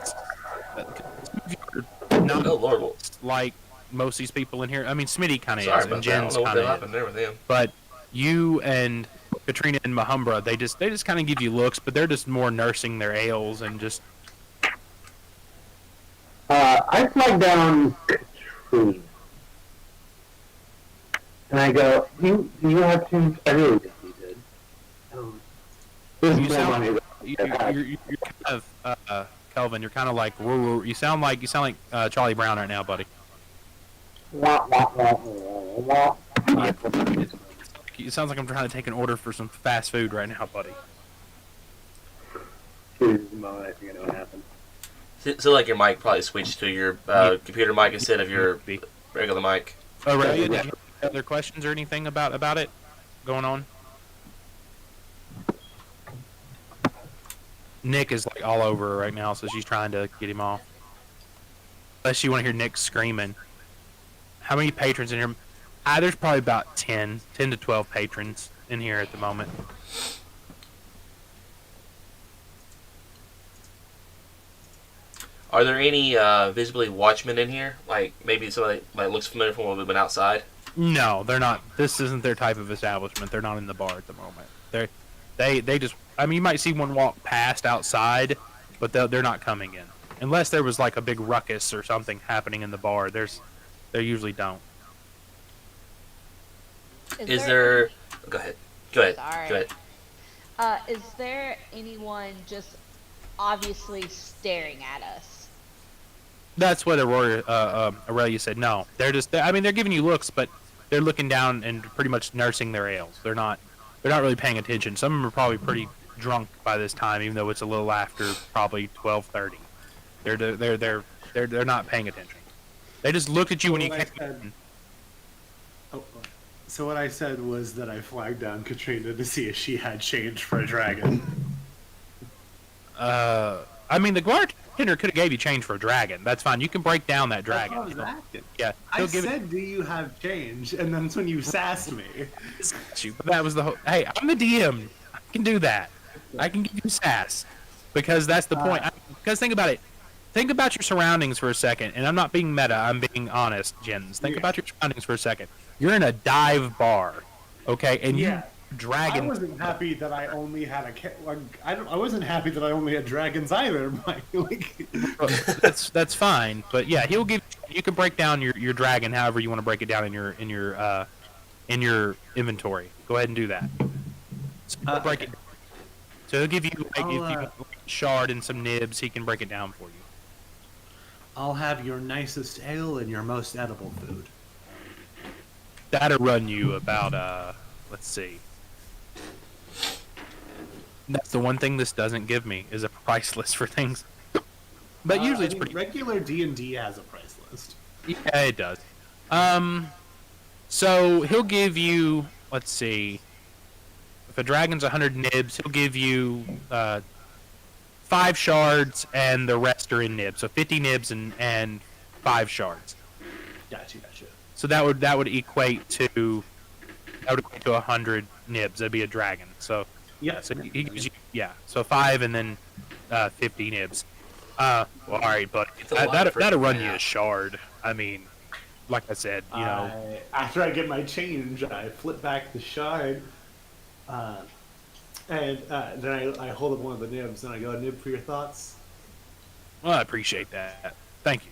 You're not Oh, Lord. like most of these people in here. I mean, Smitty kind of Sorry is, about and that. I don't Jen's know what kind the hell of happened there with him. But you and Katrina and Mahumbra, they just kind of give you looks, but they're just more nursing their ails and just. I flag down Katrina. And I go, you have to. I really think you did. This You is sound- money. You're kind of Kelvin. You're kind of like you sound like Charlie Brown right now, buddy. Wah, wah, wah, wah, wah. It sounds like I'm trying to take an order for some fast food right now, buddy. Here's the moment I think I know what happened. So like your mic probably switched to your computer mic instead of your regular mic. Oh, right. Did you have other questions or anything about it going on? Nick is like all over her right now, so she's trying to get him off. Unless you want to hear Nick screaming. How many patrons in here? There's probably about 10 to 12 patrons in here at the moment. Are there any visibly watchmen in here? Like maybe somebody like looks familiar from when we've been outside? No, they're not. This isn't their type of establishment. They're not in the bar at the moment. They just. I mean, you might see one walk past outside, but they're not coming in unless there was like a big ruckus or something happening in the bar. They usually don't. Is there? Go ahead. Go ahead. Sorry. Go ahead. Is there anyone just obviously staring at us? That's what Aurelia said. No, I mean, they're giving you looks, but they're looking down and pretty much nursing their ails. They're not really paying attention. Some of them are probably pretty drunk by this time, even though it's a little after probably 12:30. They're not paying attention. They just looked at you when you came in. So what I said was that I flagged down Katrina to see if she had change for a dragon. I mean, the bartender could have gave you change for a dragon. That's fine. You can break down that dragon. That's what I was asking. Yeah, I he'll give said, "Do you have change?" And then that's when you sassed me. But that was the whole. Hey, I'm the DM. I can do that. I can give you sass because that's the point. Because think about it. Think about your surroundings for a second, and I'm not being meta. I'm being honest, Jens. Think about your surroundings for a second. You're in a dive bar, okay, and you dragon. I wasn't happy that I only had I wasn't happy that I only had dragons either. That's fine, but yeah, he'll give. You can break down your dragon however you want to break it down in your inventory. Go ahead and do that. So break it. So he'll give you if you want a shard and some nibs. He can break it down for you. I'll have your nicest ale and your most edible food. That'll run you about let's see. That's the one thing this doesn't give me is a price list for things. But usually it's pretty. Regular D&D has a price list. Yeah, it does. So he'll give you. Let's see. If a dragon's 100 nibs, he'll give you 5 shards, and the rest are in nibs. So 50 nibs and 5 shards. Gotcha. So that would equate to 100 nibs. That'd be a dragon. So Yeah. So he gives you So 5 and then 50 nibs. Well, all right, but that'll run you a shard. I mean, like I said, you know. After I get my change, I flip back the shard, and then I hold up one of the nibs and I go, "Nib for your thoughts." Well, I appreciate that. Thank you.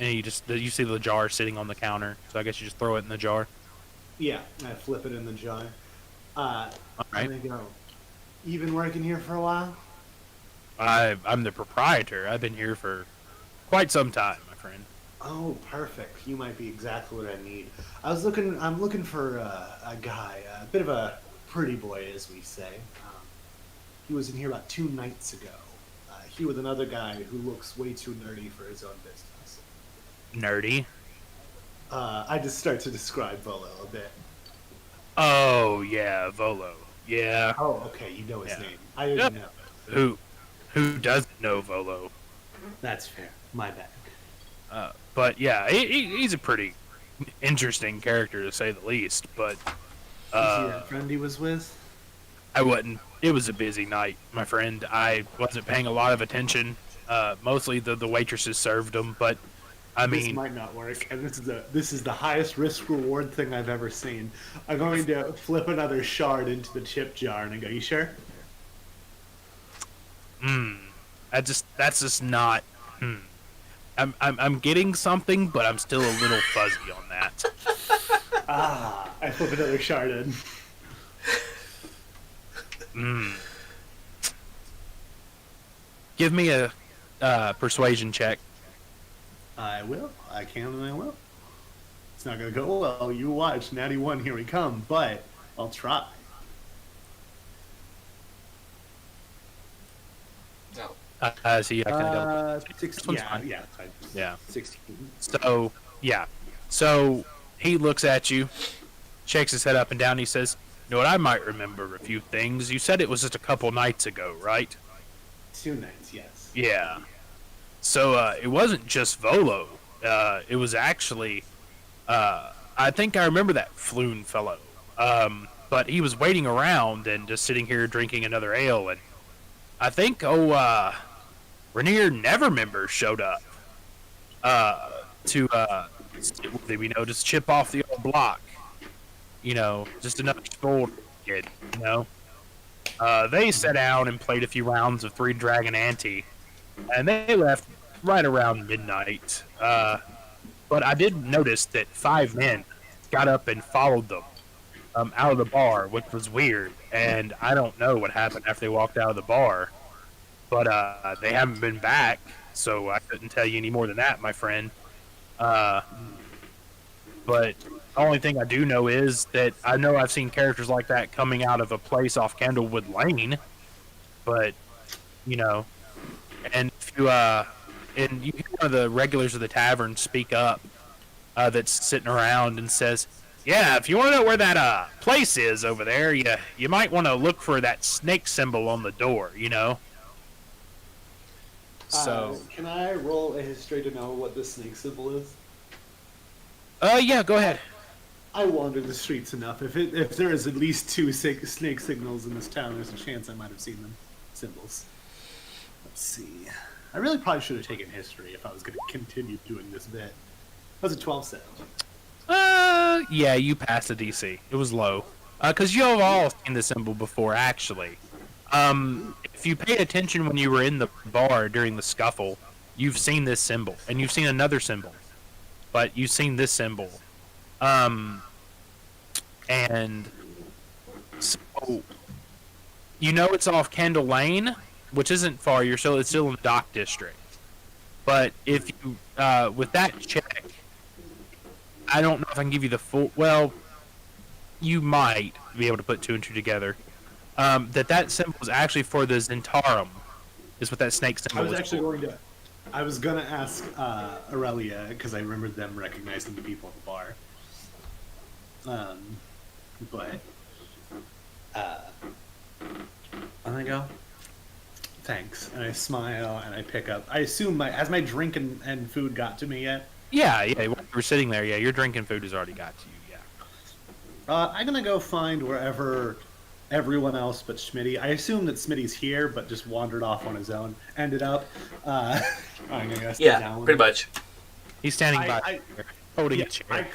And you see the jar sitting on the counter, so I guess you just throw it in the jar. Yeah, I flip it in the jar. All right. And I go, You been working here for a while? I'm the proprietor. I've been here for quite some time, my friend. Oh, perfect. You might be exactly what I need. I'm looking for a guy, a bit of a pretty boy, as we say. He was in here about 2 nights ago. He with another guy who looks way too nerdy for his own business. Nerdy? I just start to describe Volo a bit. Oh, yeah, Volo. Yeah. Oh, okay, you know his Yeah. name. I didn't know. Who doesn't know Volo? That's fair. My bad. But yeah, he's a pretty interesting character to say the least. But Is he that friend he was with? I wasn't. It was a busy night, my friend. I wasn't paying a lot of attention. Mostly the waitresses served him, but I This mean, might not work, and this is the highest risk reward thing I've ever seen. I'm going to flip another shard into the chip jar and I go, "You sure?" that's just not. I'm getting something, but I'm still a little fuzzy on that. I flip another shard in. Give me a persuasion check. I will. I can and I will. It's not gonna go well. You watch. Natty 1, here we come. But I'll try. No. So you actually don't. 16. This one's Yeah, fine. fine. Yeah. 16. So yeah. So he looks at you, shakes his head up and down. And he says, "You know what? I might remember a few things. You said it was just a couple nights ago, right?" 2 nights, yes. Yeah. So it wasn't just Volo. It was actually, I think I remember that Floon fellow. But he was waiting around and just sitting here drinking another ale, and I think Rainier Nevermember showed up to just chip off the old block. Just another spoiled kid. They sat down and played a few rounds of Three Dragon Ante, and they left right around midnight. But I did notice that 5 men got up and followed them out of the bar, which was weird. And I don't know what happened after they walked out of the bar, but they haven't been back, so I couldn't tell you any more than that, my friend. But the only thing I do know is that I know I've seen characters like that coming out of a place off Candlewood Lane, but and if you and you hear one of the regulars of the tavern speak up, that's sitting around and says, "Yeah, if you want to know where that place is over there, you might want to look for that snake symbol on the door, So, can I roll a history to know what the snake symbol is? Yeah, go ahead. I wander the streets enough. If there is at least 2 snake signals in this town, there's a chance I might have seen them. Symbols. Let's see. I really probably should have taken history if I was going to continue doing this bit. That was a 12 set. Yeah, you passed the DC. It was low. Because you have all seen the symbol before, actually. If you paid attention when you were in the bar during the scuffle, you've seen this symbol. And you've seen another symbol. But you've seen this symbol. And so it's off Candle Lane, which isn't far. It's still in the Dock District. But if you with that check, I don't know if I can give you the full. Well, you might be able to put 2 and 2 together. That symbol is actually for the Zentarum, is what that snake symbol is. I was gonna ask Aurelia because I remembered them recognizing the people at the bar. But and I go, "Thanks," and I smile and I pick up. I assume has my drink and food got to me yet? Yeah. We're sitting there. Yeah, your drinking food has already got to you. Yeah. I'm gonna go find wherever everyone else but Smitty. I assume that Smitty's here, but just wandered off on his own. Ended up. I'm gonna go sit down. Pretty much. He's standing by, holding a chair.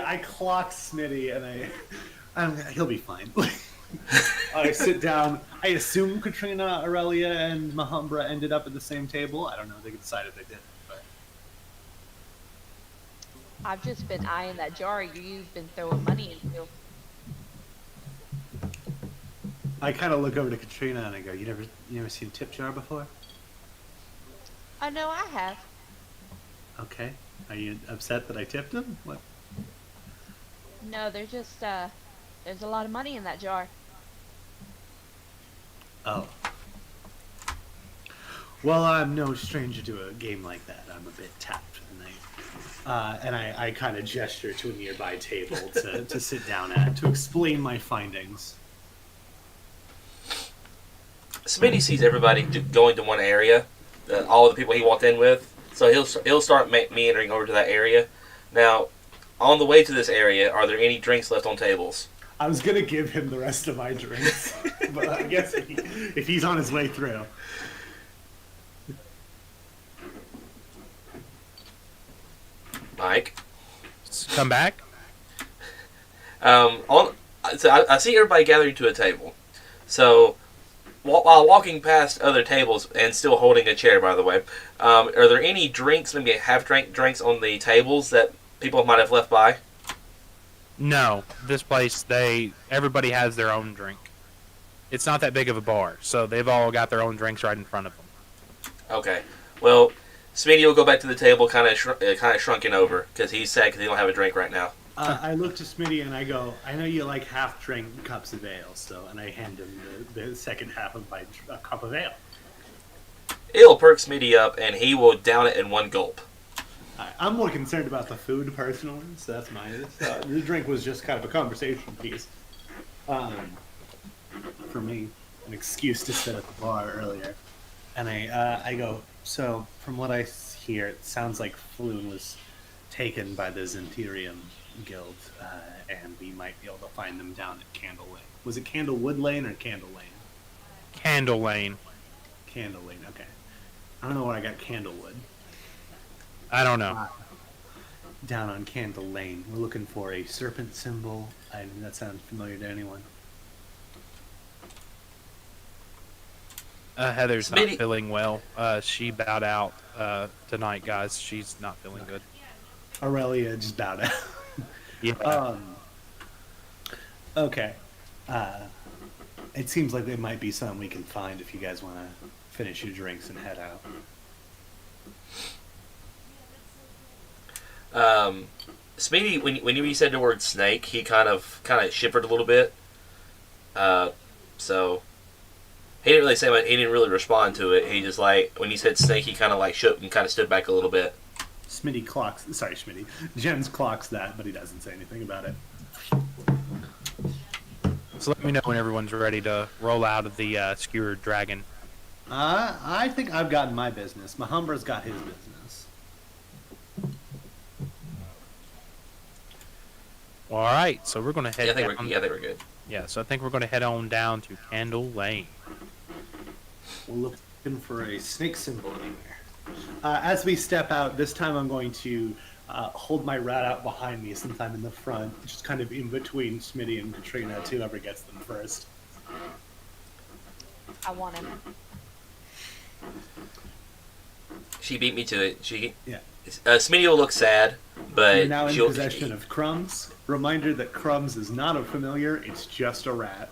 I clocked Smitty, and he'll be fine. I sit down. I assume Katrina, Aurelia, and Mahumbra ended up at the same table. I don't know. They decided they didn't. But I've just been eyeing that jar you've been throwing money into. I kind of look over to Katrina and I go, you never seen a tip jar before? I know I have. Okay. Are you upset that I tipped him? What? No, there's just there's a lot of money in that jar. Oh. Well, I'm no stranger to a game like that. I'm a bit tapped, and I kind of gesture to a nearby table to sit down at to explain my findings. Smitty sees everybody going to one area, all the people he walked in with, so he'll start meandering over to that area. Now, on the way to this area, are there any drinks left on tables? I was gonna give him the rest of my drinks, but I guess if he's on his way through. Mike? Come back. So I see everybody gathering to a table. So, while walking past other tables and still holding a chair, by the way, are there any drinks, maybe half-drinks on the tables that people might have left by? No, this place, everybody has their own drink. It's not that big of a bar, so they've all got their own drinks right in front of them. Okay. Well, Smitty will go back to the table, kind of shrunken over, because he's sad because he don't have a drink right now. I look to Smitty and I go, I know you like half-drink cups of ale, and I hand him the second half of my cup of ale. It'll perk Smitty up, and he will down it in one gulp. I'm more concerned about the food personally, so that's mine. The drink was just kind of a conversation piece. For me, an excuse to sit at the bar earlier. And I go, so from what I hear, it sounds like Floon was taken by the Zentherium Guild, and we might be able to find them down at Candle Lane. Was it Candlewood Lane or Candle Lane? Candle Lane. Candle Lane, okay. I don't know where I got Candlewood. I don't know. Down on Candle Lane. We're looking for a serpent symbol. That sounds familiar to anyone. Heather's not Smitty. feeling well. She bowed out tonight, guys. She's not feeling good. Aurelia just bowed out. Yeah. Okay. It seems like there might be something we can find if you guys want to finish your drinks and head out. Smitty, when you said the word snake, he kind of shivered a little bit. So he didn't really say much. He didn't really respond to it. He just when you said snake, he kind of shook and kind of stood back a little bit. Jens clocks that, but he doesn't say anything about it. So let me know when everyone's ready to roll out of the skewered dragon. I think I've gotten my business. Mahumbra's got his business. All right, so we're going to head Yeah, down. I think we're good. Yeah, so I think we're going to head on down to Candle Lane. We're looking for a snake symbol anywhere. As we step out, this time I'm going to hold my rat out behind me since I'm in the front, just kind of in between Smitty and Katrina, whoever gets them first. I want him. She beat me to it. Yeah. Smitty will look sad, but You're now in possession of Crumbs. Reminder that Crumbs is not a familiar, it's just a rat.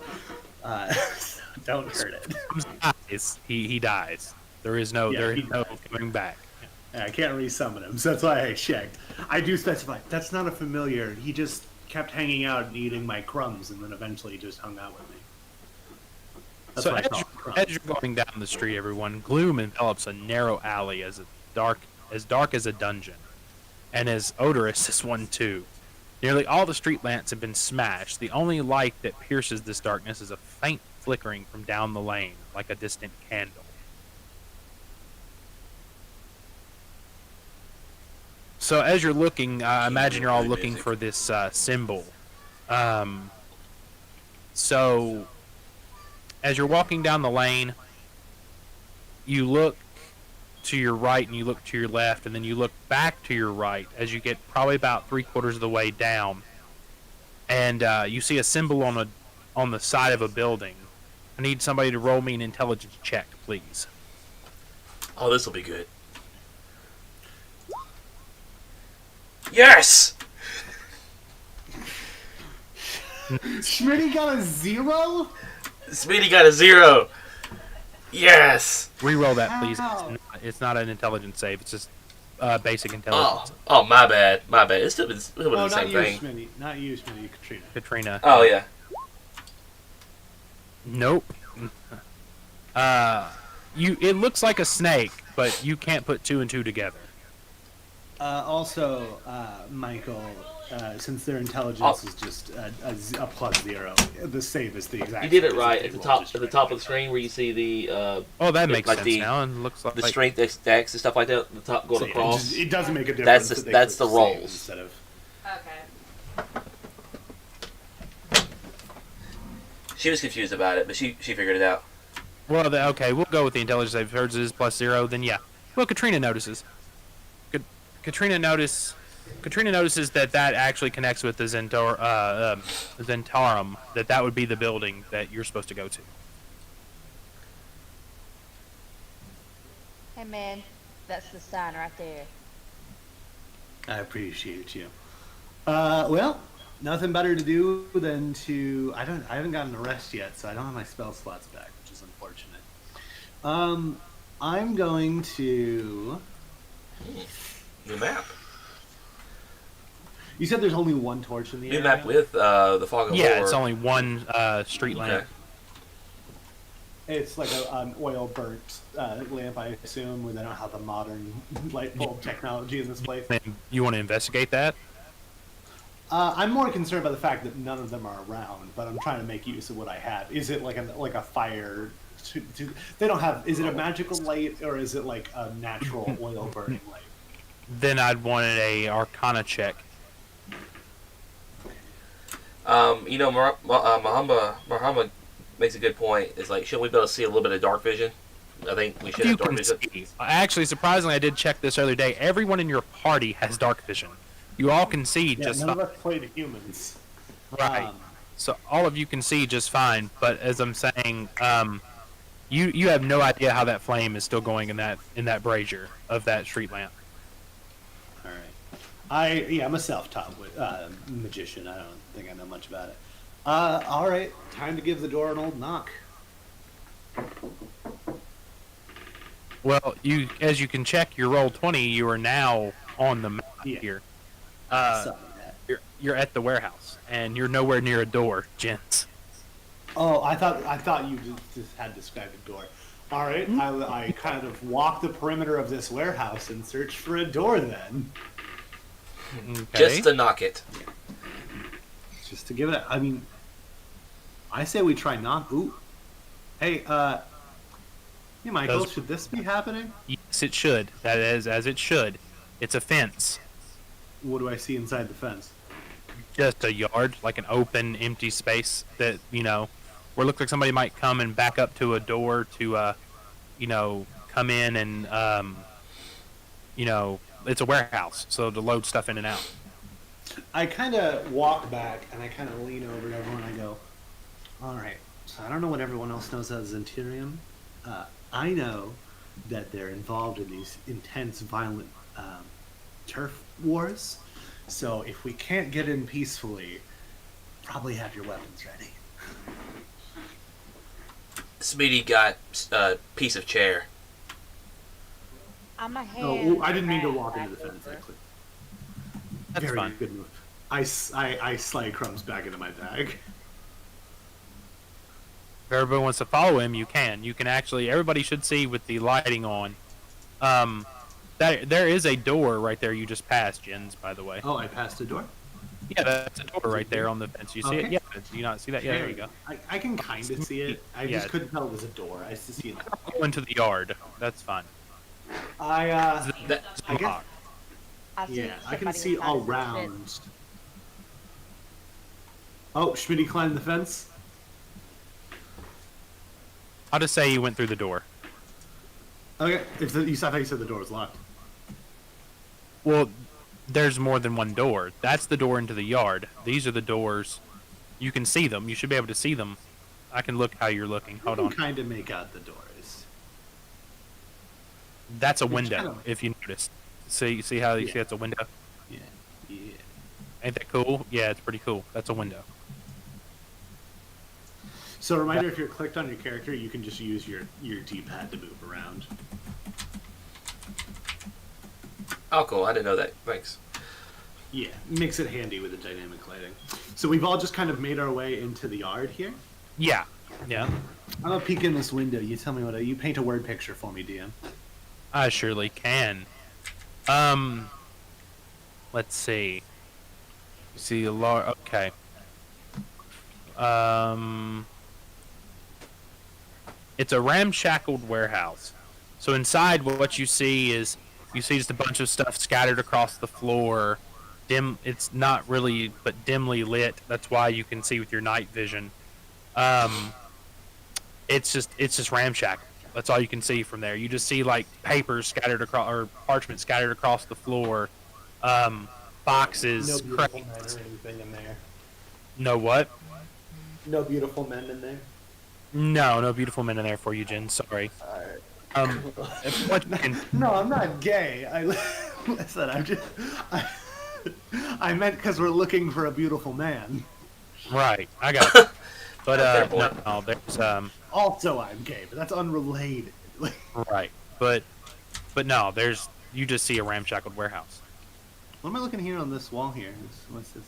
So don't hurt it. Dies. He dies. There is no coming back. I can't resummon him, so that's why I checked. I do specify, that's not a familiar. He just kept hanging out and eating my crumbs, and then eventually just hung out with me. That's So what I call him, Crumbs. as you're going down the street, everyone, gloom envelops a narrow alley as dark as a dungeon, and as odorous as one too. Nearly all the street lamps have been smashed. The only light that pierces this darkness is a faint flickering from down the lane, like a distant candle. So as you're looking, I imagine you're all looking for this symbol. So as you're walking down the lane, you look to your right and you look to your left, and then you look back to your right as you get probably about 3/4 of the way down, and you see a symbol on the side of a building. I need somebody to roll me an intelligence check, please. Oh, this will be good. Yes! Schmitty got a 0? Speedy got a 0. Yes. Reroll that, please. Ow. It's not an intelligence save. It's just basic Oh, intelligence. my bad. My bad. It's still No, the not same you, thing. Smitty. Not you, Smitty. Katrina. Katrina. Oh yeah. Nope. It looks like a snake, but you can't put 2 and 2 together. Also, Michael, since their intelligence is just a +0, the save is the exact. You did it same as right if at they the rolled top. just At the right. top of the screen where you see the Oh, that makes like sense now. And looks like strength stacks and stuff like that. The top going So, yeah, across. it doesn't make a difference. that they that's click the save rolls. instead of. Okay. She was confused about it, but she figured it out. Well, okay, we'll go with the intelligence save. If hers is +0, then yeah. Well, Katrina notices. Katrina notices that actually connects with the Zentarum. That would be the building that you're supposed to go to. Hey man, that's the sign right there. I appreciate you. Well, nothing better to do than to. I haven't gotten a rest yet, so I don't have my spell slots back, which is unfortunate. I'm going to. New map. You said there's only one torch in the New area? map with the fog of war. Yeah, it's only one street lamp. Okay. It's like an oil burnt lamp, I assume, where they don't have the modern light bulb technology in this place. And you want to investigate that? I'm more concerned by the fact that none of them are around, but I'm trying to make use of what I have. Is it like a fire? They don't have. Is it a magical light or is it like a natural oil burning light? Then I'd want a Arcana check. Mahama makes a good point. It's like, shouldn't we be able to see a little bit of dark vision? I think we should You have dark can vision. see. Actually, surprisingly, I did check this other day. Everyone in your party has dark vision. You all can see Yeah, just none of fine. us play the humans. Right. So all of you can see just fine. But as I'm saying, you have no idea how that flame is still going in that brazier of that street lamp. All right. I'm a self-taught magician. I don't think I know much about it. All right. Time to give the door an old knock. Well, as you can check your roll 20, you are now on the map Yeah. here. Something like that. You're at the warehouse, and you're nowhere near a door, gents. Oh, I thought you just had described a door. All right, I kind of walk the perimeter of this warehouse and search for a door. Then, Okay. Just to knock it. just to give it. I mean, I say we try knock. Ooh, hey, Michael, Those- should this be happening? Yes, it should. That is as it should. It's a fence. What do I see inside the fence? Just a yard, like an open, empty space that, where it looks like somebody might come and back up to a door to, come in and, it's a warehouse, so to load stuff in and out. I kind of walk back and I kind of lean over to everyone. I go, all right. So I don't know what everyone else knows as Zenturium. I know that they're involved in these intense, violent turf wars. So if we can't get in peacefully, probably have your weapons ready. Speedy got a piece of chair. I'm a hand. Oh, I didn't mean to walk into the back fence, over. actually. That's Very fine. good move. I slide crumbs back into my bag. If everybody wants to follow him, you can. You can actually. Everybody should see with the lighting on. That there is a door right there. You just passed, Jens. By the way. Oh, I passed a door? Yeah, that's a door right there on the fence. You see it? Okay. Yeah. Do you not see that? Yeah. There you go. I can kind of see it. I Yeah. just couldn't tell it was a door. I used to see it. Go into the yard. That's fine. I That, I guess I see yeah, I can somebody see inside all of the round. fence. Oh, Schmitty climbed the fence. I'll just say you went through the door. Okay, I thought you said the door was locked. Well, there's more than one door. That's the door into the yard. These are the doors. You can see them. You should be able to see them. I can look how you're looking. Hold I on. can kind of make out the doors. That's a It's window, kinda- if you notice. See how you Yeah. see that's a window? Yeah, yeah. Ain't that cool? Yeah, it's pretty cool. That's a window. So reminder, if you're clicked on your character, you can just use your D-pad to move around. Oh, cool. I didn't know that. Thanks. Yeah, makes it handy with the dynamic lighting. So we've all just kind of made our way into the yard here. Yeah. Yeah. I'm gonna peek in this window. You tell me you paint a word picture for me, DM. I surely can. Let's see. You see a large. Okay. It's a ramshackled warehouse. So inside, what you see is just a bunch of stuff scattered across the floor. It's not really, but dimly lit. That's why you can see with your night vision. It's just ramshackle. That's all you can see from there. You just see like papers scattered across, or parchment scattered across the floor. Boxes, No beautiful men crates. or anything in there. No what? No beautiful men in there. No beautiful men in there for you, Jen. Sorry. Alright. What you can, No, I'm not gay. Listen, I meant because we're looking for a beautiful man. right, I got it. But Fair point. no, there's Also, I'm gay, but that's unrelated. right, but no, you just see a ramshackled warehouse. What am I looking here on this wall here? What's this?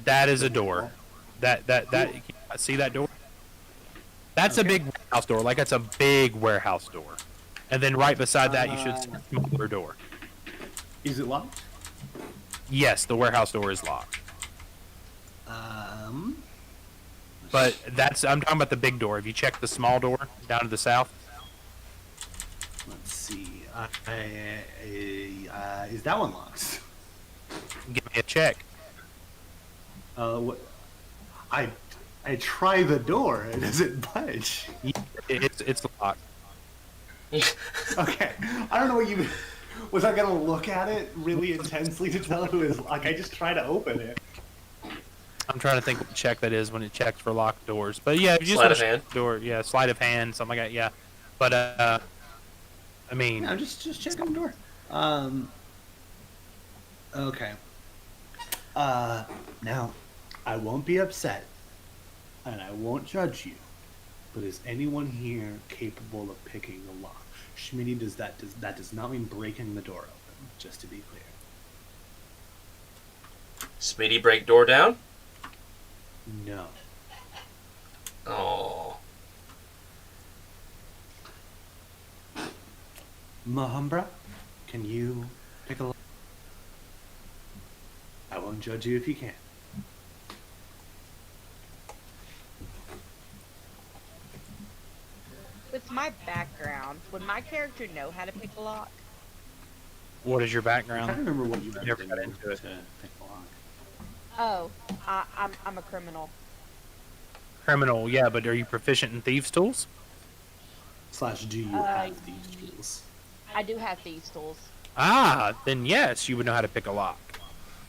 That is a door. That see that door? That's Okay. a big warehouse door. Like, it's a big warehouse door. And then right beside that, you should see a smaller door. Is it locked? Yes, the warehouse door is locked. But I'm talking about the big door. Have you checked the small door down to the south? Let's see. Is that one locked? Give me a check. What? I try the door. It doesn't budge. It's locked. Okay. I don't know what you. Was I gonna look at it really intensely to tell it was like? I just try to open it. I'm trying to think what check that is when it checks for locked doors. But yeah, if you just Sleight want of to hand. check the door, yeah, sleight of hand, something like that, yeah. But I mean, No, just checking the door. Okay. Now, I won't be upset, and I won't judge you. But is anyone here capable of picking the lock? Schmitty, that does not mean breaking the door open. Just to be clear. Smitty break door down? No. Oh. Mahumbra, can you pick a lock? I won't judge you if you can. With my background, would my character know how to pick a lock? what is your I can't background? remember what you Never got into it. to pick a lock. Oh, I'm a criminal. Criminal, yeah, but are you proficient in thieves' tools? / do you have these tools? I do have thieves' tools. Ah, then yes, you would know how to pick a lock.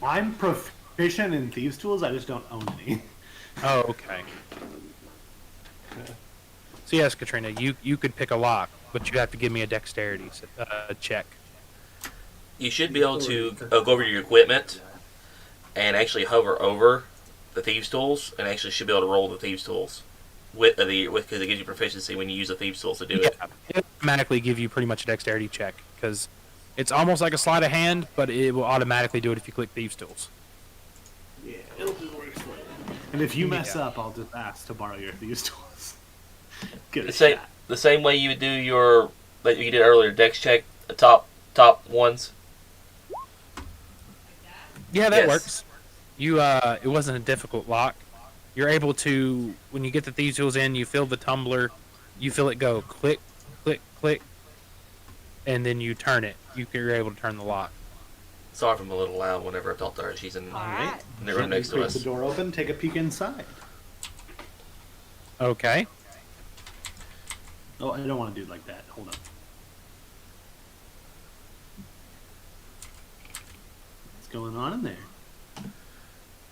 I'm proficient in thieves' tools. I just don't own any. Oh, okay. So yes, Katrina, you could pick a lock, but you have to give me a dexterity check. You should be able to go over your equipment and actually hover over the thieves' tools, and actually should be able to roll the thieves' tools because it gives you proficiency when you use the thieves' tools to do it. It'll automatically give you pretty much a dexterity check because it's almost like a sleight of hand, but it will automatically do it if you click thieves' tools. Yeah, it'll just work for you. And if you mess up, I'll just ask to borrow your thieves' tools. Get a shot. The same way you would do like you did earlier, dex check, the top ones. Yeah, that Yes. works. You it wasn't a difficult lock. You're able to, when you get the thieves' tools in, you feel the tumbler, you feel it go click, click, click, and then you turn it. You're able to turn the lock. Sorry if I'm a little loud whenever I talk to her. She's in Alright. the room next to Break us. the door open. Take a peek inside. Okay. Oh, I don't want to do it like that. Hold on. What's going on in there?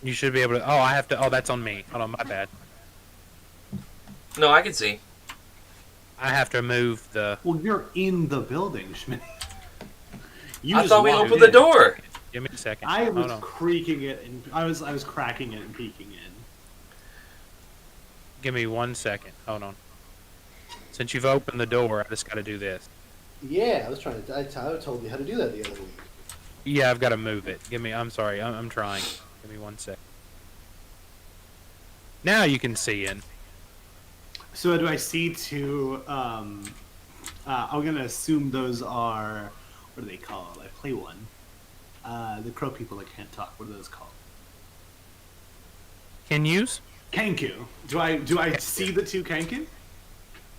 You should be able to. Oh, I have to. Oh, that's on me. Hold on, my bad. No, I can see. I have to move the. Well, you're in the building, Schmidt. You I just thought we walked opened the in. door. Give me a second. I was Hold on. creaking it, and I was cracking it and peeking in. Give me 1 second. Hold on. Since you've opened the door, I just got to do this. Yeah, I was trying to. I told you how to do that the other week. Yeah, I've got to move it. I'm sorry. I'm trying. Give me 1 second. Now you can see in. So do I see two? I'm gonna assume those are. What are they called? I play one. The crow people that can't talk. What are those called? Can use? Kanku. Do I see the two Kanku?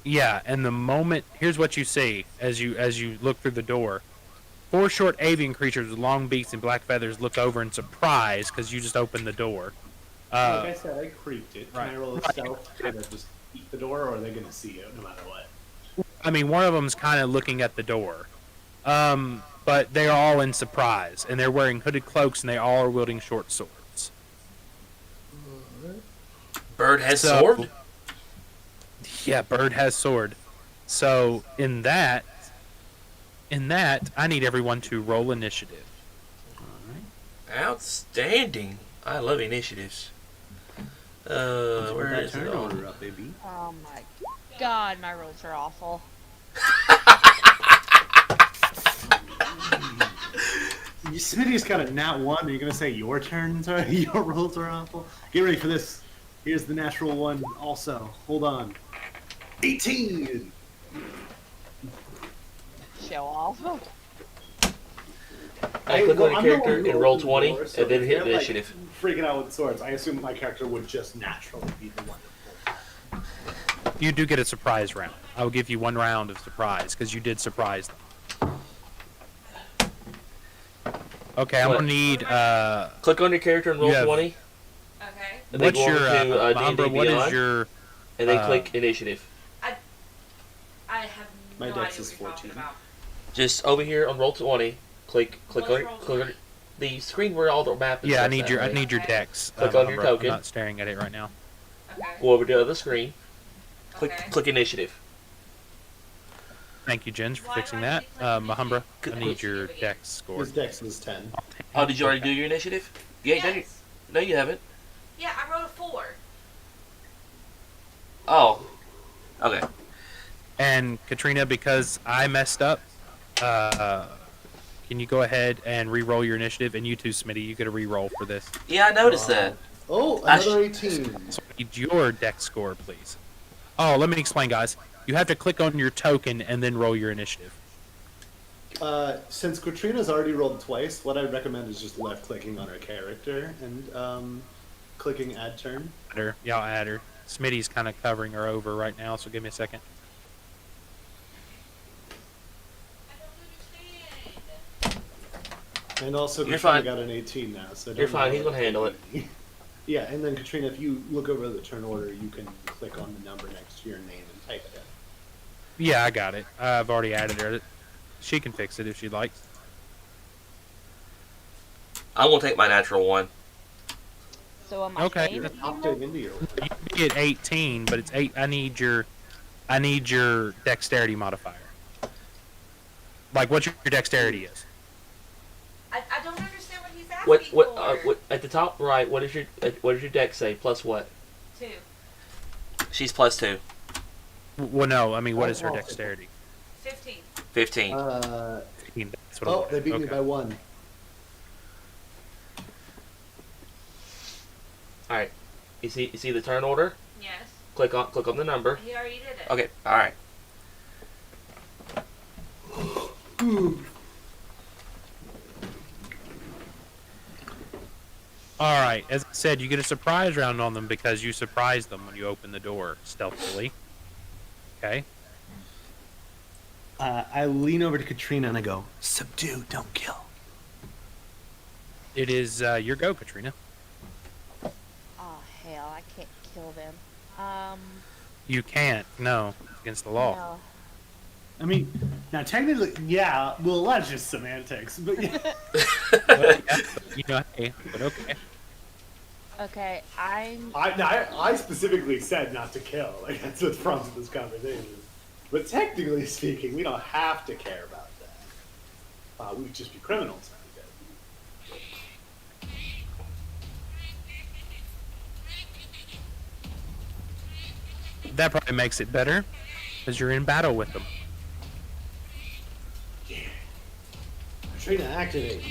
Yeah, and the moment here's what you see as you look through the door. 4 short avian creatures with long beaks and black feathers look over in surprise because you just opened the door. Like I said, I creeped it. Can right. I roll a stealth to just eat the door, or are they gonna see you no matter what? I mean, one of them's kind of looking at the door, but they're all in surprise, and they're wearing hooded cloaks, and they all are wielding short swords. Bird has sword? Yeah, bird has sword. So in that, I need everyone to roll initiative. Outstanding. I love initiatives. Where is it all? Order up, baby. Oh my god, my rolls are awful. Smitty's got a nat 1. Are you gonna say your turns are your rolls are awful? Get ready for this. Here's the natural one. Also, hold on. 18. Show off. I click on your I'm character the one and roll who 20, opens the door, and then so hit if they're, initiative. Freaking out with swords. I assume my character would just naturally be the one. You do get a surprise round. I will give you 1 round of surprise because you did surprise them. Okay, I'm What? gonna need. Click on your character and roll You have- 20, Okay. and then What's go your over to D&D Umbra, what Beyond, is your? and then click initiative. I have My no dex idea is what you're talking 14. about. Just over here on roll 20, click What's on roll click on 20? the screen where all the map is. Yeah, I stuff's need at, your right? I need your Okay. dex. Click on your Umbra. token. I'm not staring at it right now. Okay. Go over to the other screen. Okay. Click initiative. Thank you, Jens, for Why fixing do I that. need to click Mahumbra, Good. I need your dex score. His dex is 10. Oh, did you already do your initiative? You ain't done your... Yes. No, you haven't. Yeah, I wrote a 4. Oh. Okay. And Katrina, because I messed up, can you go ahead and re-roll your initiative? And you too, Smitty, you get a re-roll for this. Yeah, I noticed that. Oh, I another 18. So I need your dex score, please. Oh, let me explain, guys. You have to click on your token and then roll your initiative. Since Katrina's already rolled twice, what I'd recommend is just left-clicking on her character and clicking Add Turn. Add her. Yeah, I'll add her. Smitty's kind of covering her over right now, so give me a second. I don't understand. And also, You're Katrina fine. got an 18 now, so You're don't fine, worry he's gonna about handle it. Yeah, and then Katrina, if you look over the turn order, you can click on the number next to your name and type it in. Yeah, I got it. I've already added her. She can fix it if she'd like. I'm gonna take my natural 1. So am I Okay. failing? You're opting into your You get 18, but it's 8. I need your dexterity modifier. Like what your dexterity is. I don't understand what he's asking What at the top right? What does your dex say? Plus what? 2. She's plus 2. Well, no. I mean, what is her dexterity? 15. 15. 15. That's what it Oh, was. they beat me Okay. by 1. All right. You see the turn order? Yes. Click on the number. He already did it. Okay. All right. All right. As I said, you get a surprise round on them because you surprised them when you open the door stealthily. Okay. I lean over to Katrina and I go, subdue, don't kill. It is your go, Katrina. Oh hell, I can't kill them. You can't. No, against the law. No. I mean, now technically, yeah, well, that's just semantics, but yeah. Well, yeah, you know, hey, but okay. Okay, I'm. I specifically said not to kill. Like, that's what prompted this conversation. But technically speaking, we don't have to care about that. We would just be criminals. That probably makes it better, because you're in battle with them. Katrina, activate.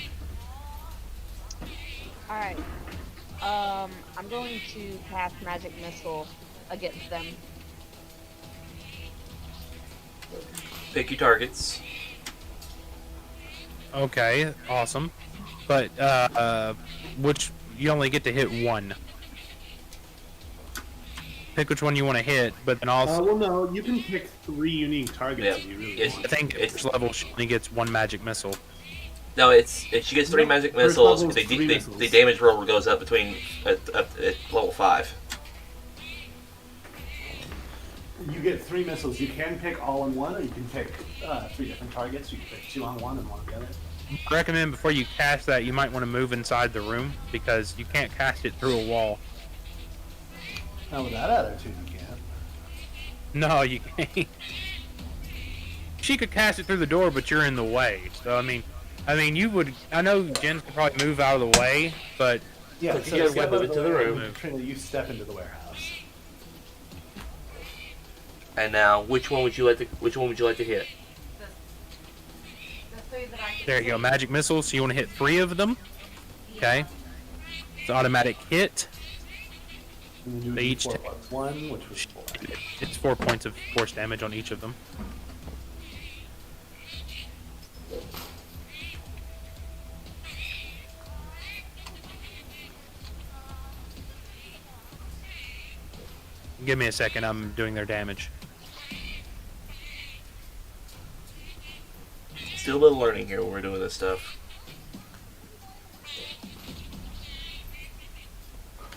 Alright. I'm going to cast Magic Missile against them. Pick your targets. Okay, awesome. But, which, you only get to hit one. Pick which one you want to hit, but then also... well, no, you can pick 3 unique targets Yeah. if you really It's- want. I think at first level she only gets 1 magic missile. No, she gets 3 No, magic first missiles. level is 3 missiles. The damage roll goes up between at level 5. You get 3 missiles. You can pick all in one, or you can pick 3 different targets. You can pick 2 on one and 1 on the other. I recommend before you cast that, you might want to move inside the room, because you can't cast it through a wall. Now with that attitude, you can't. No, you can't. She could cast it through the door, but you're in the way. So, I mean, you would... I know Jen could probably move out of the way, but... Yeah, Put so your step weapon out of into the way room. and Katrina, you step into the warehouse. And now, which one would you like to hit? The 3 that I There you go, magic missiles. So you want to hit 3 of them. Okay. It's an automatic hit. And then you They do each 4 take- plus 1, which was 4. It's 4 points of force damage on each of them. Give me a second, I'm doing their damage. Still a little learning here when we're doing this stuff.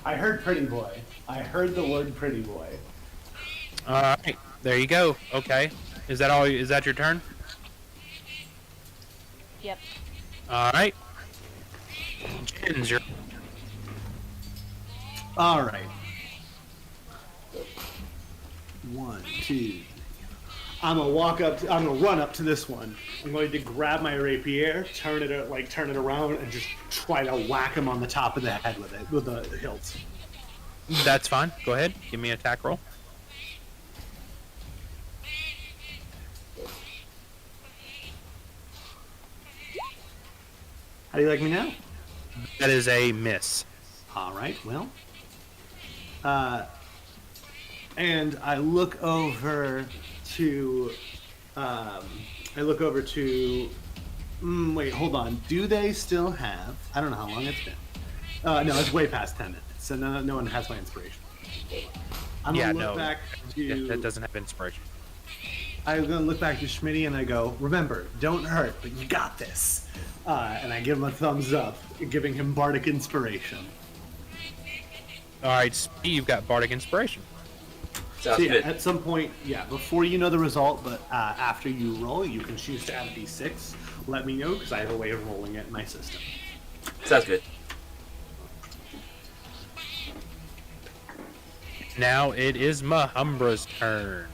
I heard pretty boy. I heard the word pretty boy. Alright, there you go. Okay. Is that all? Is that your turn? Yep. Alright. Jen's your... All right. 1, 2. I'm gonna walk up. I'm gonna run up to this one. I'm going to grab my rapier, turn it around, and just try to whack him on the top of the head with it, with the hilt. That's fine. Go ahead. Give me an attack roll. How do you like me now? That is a miss. All right. Well. And I look over to. Wait, hold on. Do they still have? I don't know how long it's been. No, it's way past 10 minutes, so no one has my inspiration. I'm Yeah, gonna look no. back to. Yeah, that doesn't have inspiration. I'm gonna look back to Schmitty and I go, remember, don't hurt, but you got this. And I give him a thumbs up, giving him bardic inspiration. Alright, Speed, you've got Bardic Inspiration. Sounds So yeah, good. at some point, before you know the result, but after you roll, you can choose to add a d6. Let me know, because I have a way of rolling it in my system. Sounds good. Now it is Mahumbra's turn.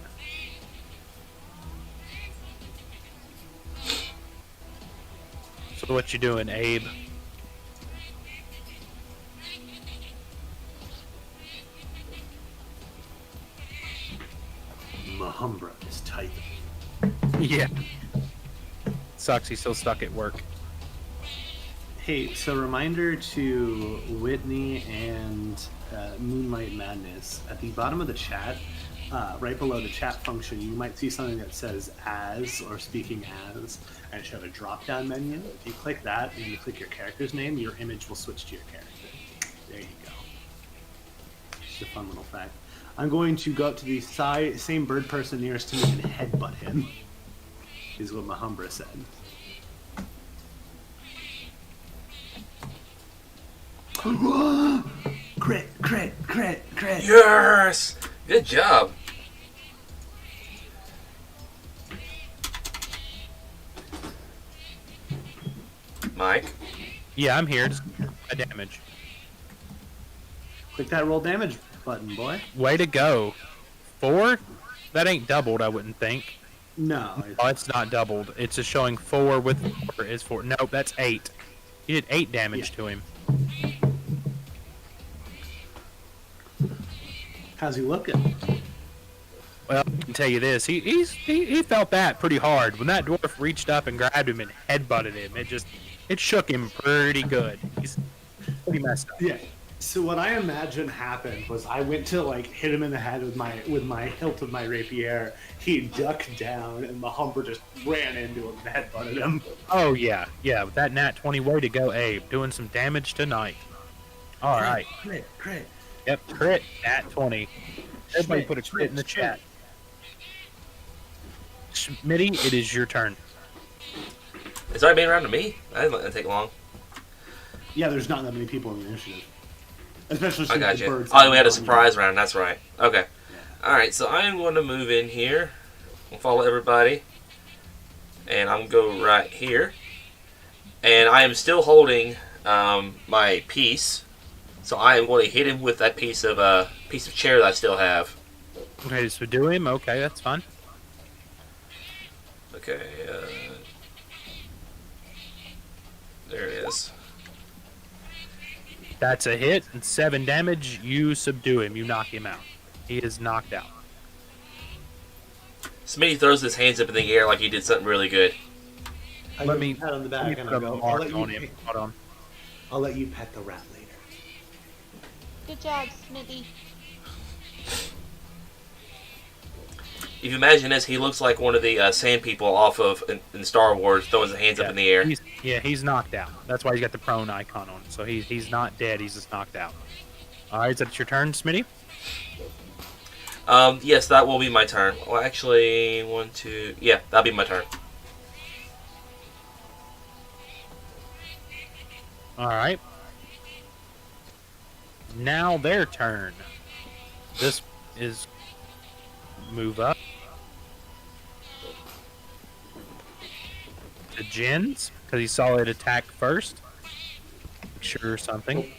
So what you doing, Abe? Mahumbra is typing. Yeah. Sucks, he's still stuck at work. Hey, so reminder to Whitney and Moonlight Madness. At the bottom of the chat, right below the chat function, you might see something that says as or speaking as, and it should have a drop-down menu. If you click that and you click your character's name, your image will switch to your character. There you go. Just a fun little fact. I'm going to go up to the same bird person nearest to me and headbutt him, is what Mahumbra said. Crit, crit, crit, crit. Yes! Good job. Mike? Yeah, I'm here. Just a damage. Click that roll damage button, boy. Way to go. 4? That ain't doubled, I wouldn't think. No. Oh, it's not doubled. It's just showing 4 with 4 is 4. Nope, that's 8. You did 8 damage to him. How's he looking? can tell you this: he felt that pretty hard when that dwarf reached up and grabbed him and headbutted him. It shook him pretty good. He's pretty messed up. Yeah. So what I imagine happened was I went to like hit him in the head with my hilt of my rapier. He ducked down, and the Humber just ran into him and headbutted him. Oh yeah, with that nat 20, way to go, Abe, doing some damage tonight. All right. Crit. Yep, crit, nat 20. Everybody Schmidt, put a crit in the Schmidt. chat. Smitty, it is your turn. It's already been around to me. That didn't let that take long. Yeah, there's not that many people in the initiative. Especially I since got the you. birds. Oh, we had a surprise round. That's right. Okay. Alright, so I'm going to move in here. I'll follow everybody. And I'm going to go right here. And I am still holding my piece. So I am going to hit him with that piece of chair that I still have. Okay, so do him. Okay, that's fine. Okay. There it is. That's a hit and 7 damage. You subdue him. You knock him out. He is knocked out. Smitty throws his hands up in the air like he did something really good. I Let give me him a pat on the Let me back and put I a go, mark on him. Hold on. I'll let you pet the rat later. Good job, Smitty. If you imagine this, he looks like one of the sand people off of in Star Wars, throwing his hands up in the air. He's knocked out. That's why he's got the prone icon on. So he's not dead. He's just knocked out. All right, is that your turn, Smitty? Yes, that will be my turn. Well, actually, 1, 2... Yeah, that'll be my turn. All right. Now their turn. This is move up to Jin's because he saw it attack first. Sure, something. Alright.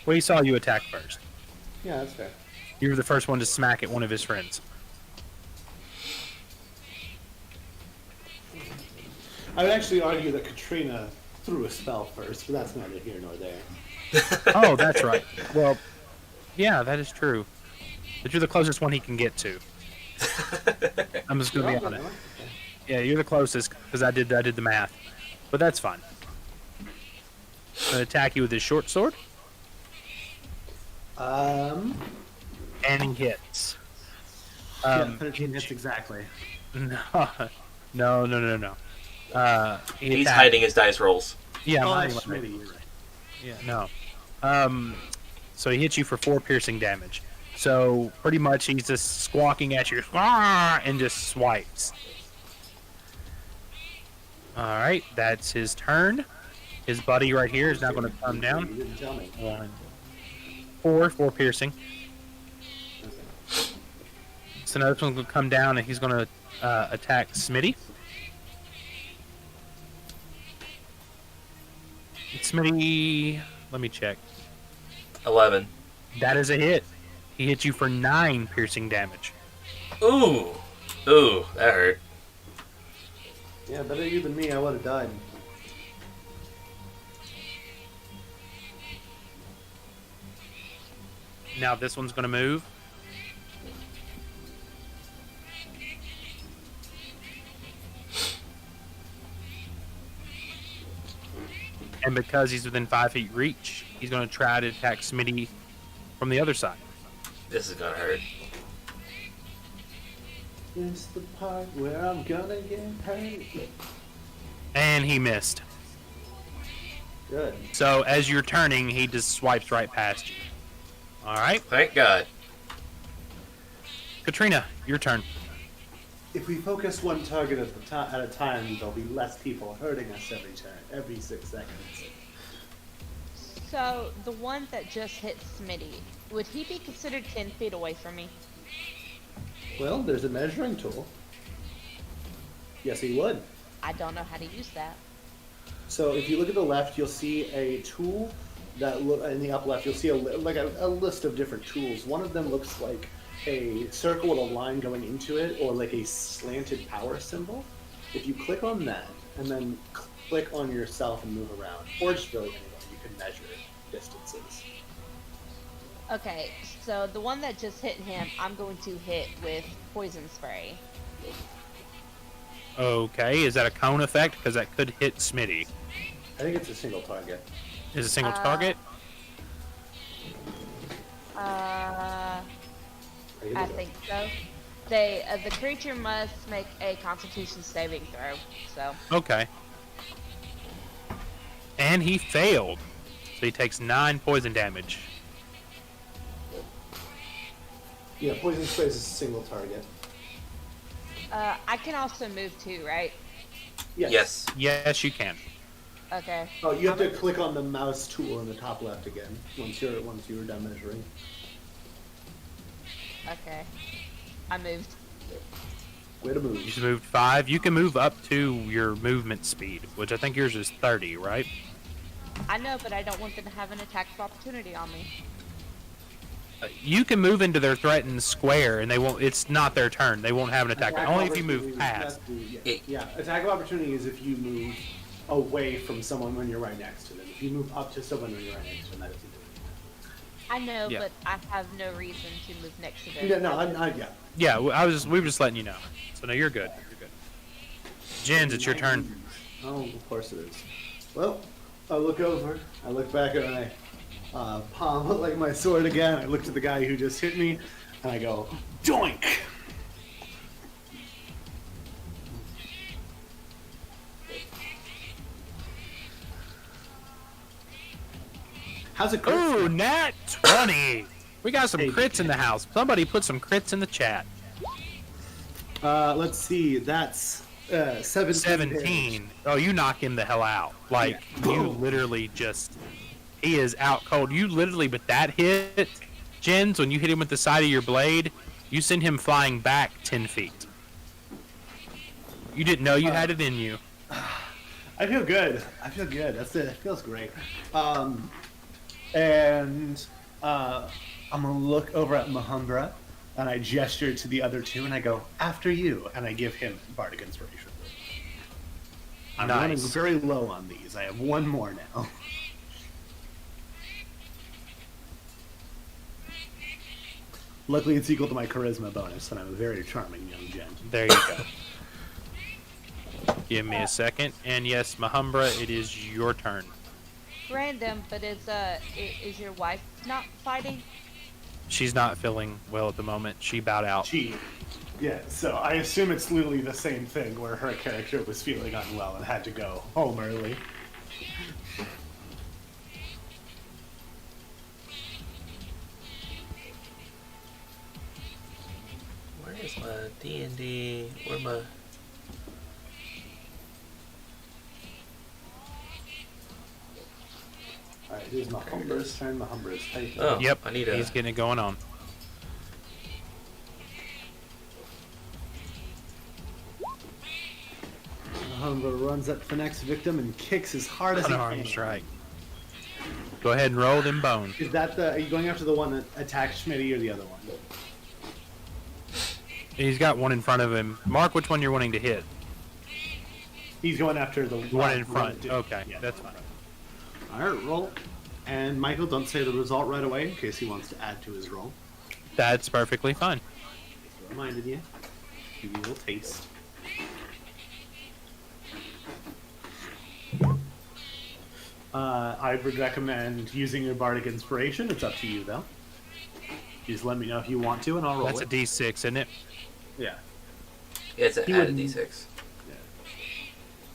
Well, he saw you attack first. Yeah, that's fair. You were the first one to smack at one of his friends. I would actually argue that Katrina threw a spell first, but that's neither here nor there. Oh, that's right. Well, yeah, that is true. But you're the closest one he can get to. I'm just gonna be honest. Yeah, you're the closest because I did the math, but that's fine. Gonna attack you with his short sword, and he hits. Yeah, 13 hits exactly. No. He He's attacked- hiding his dice rolls. Yeah, Oh, I'm that's hiding Schmitty, my- you're right. Yeah, no. So he hits you for 4 piercing damage. So pretty much he's just squawking at you and just swipes. Alright, that's his turn. His buddy right here is now going to come You down. didn't tell me. 4 piercing. So now this one's going to come down and he's going to attack Smitty. Smitty, let me check. 11. That is a hit. He hits you for 9 piercing damage. Ooh, that hurt. Yeah, better you than me. I would have died. Now this one's going to move. And because he's within 5 feet reach, he's going to try to attack Smitty from the other side. This is gonna hurt. This is the part where I'm gonna get hurt. And he missed. Good. So as you're turning, he just swipes right past you. Alright, Thank God. Katrina, your turn. If we focus one target at a time, there'll be less people hurting us every 6 seconds. So, the one that just hit Smitty, would he be considered 10 feet away from me? Well, there's a measuring tool. Yes, he would. I don't know how to use that. So if you look at the left, you'll see a tool that look in the upper left. You'll see a list of different tools. One of them looks like a circle with a line going into it, or like a slanted power symbol. If you click on that and then click on yourself and move around, or just really anywhere, you can measure distances. Okay, so the one that just hit him, I'm going to hit with poison spray. Okay, is that a cone effect? Because that could hit Smitty. I think it's a single target. Is it a single Uh, target? Uh, Are you I gonna- think so. The creature must make a Constitution saving throw. So Okay. And he failed. So he takes 9 poison damage. Yeah, poison spray is a single target. I can also move too, right? Yes. Yes, you can. Okay. Oh, you have to click on the mouse tool in the top left again once you're done measuring. Okay. I moved. Way to You move. just moved 5. You can move up to your movement speed, which I think yours is 30, right? I know, but I don't want them to have an attack of opportunity on me. You can move into their threatened square, and they won't. It's not their turn. They won't have an attack. Attack Only if you opportunity move is- past. Yeah, attack of opportunity is if you move away from someone when you're right next to them. If you move up to someone when you're right next to them, that doesn't do I know, Yeah. but I have no reason to move next to them. anything. Yeah, no, yeah. Yeah, we were just letting you know. So no, you're good. You're good. Jens, it's your turn. Oh, of course it is. Well, I look over, I look back and I palm it like my sword again. I look to the guy who just hit me, and I go, doink! How's it go? Ooh, nat 20. We got some Hey, crits in the house. Somebody put some crits in the chat. Let's see, that's 17. 17. Oh, you knock him the hell out. Like, Yeah. you literally just... He is out cold. You literally, with that hit, Jens, when you hit him with the side of your blade, you send him flying back 10 feet. You didn't know you had it in you. I feel good. I feel good. That's it. It feels great. And I'm gonna look over at Mahumbra, and I gesture to the other two, and I go, "After you," and I give him Bardic Inspiration. I'm running Nice. very low on these. I have one more now. Luckily, it's equal to my charisma bonus, and I'm a very charming young gent. There you go. Give me a second. And yes, Mahumbra, it is your turn. Random, but is your wife not fighting? She's not feeling well at the moment. She bowed out. Yeah, so I assume it's literally the same thing where her character was feeling unwell and had to go home early. Where is my DnD? Where my... Alright, here's Mahumbra's turn. Mahumbra's taking. Oh, Yep, I need a... he's getting it going on. Mahumbra runs up to the next victim and kicks as hard as he Unarmed can. strike. Go ahead and roll them bones. Is that the? Are you going after the one that attacked Schmitty or the other one? He's got one in front of him. Mark which one you're wanting to hit. He's going after the One in front. dude. Okay, Yeah, that's the one fine. in front. Alright, roll. And Michael, don't say the result right away in case he wants to add to his roll. That's perfectly fine. Just reminded you. Give you a little taste. I would recommend using your Bardic Inspiration. It's up to you, though. Just let me know if you want to, and I'll roll That's a it. D6, isn't it? Yeah. It's He an added wouldn't- D6.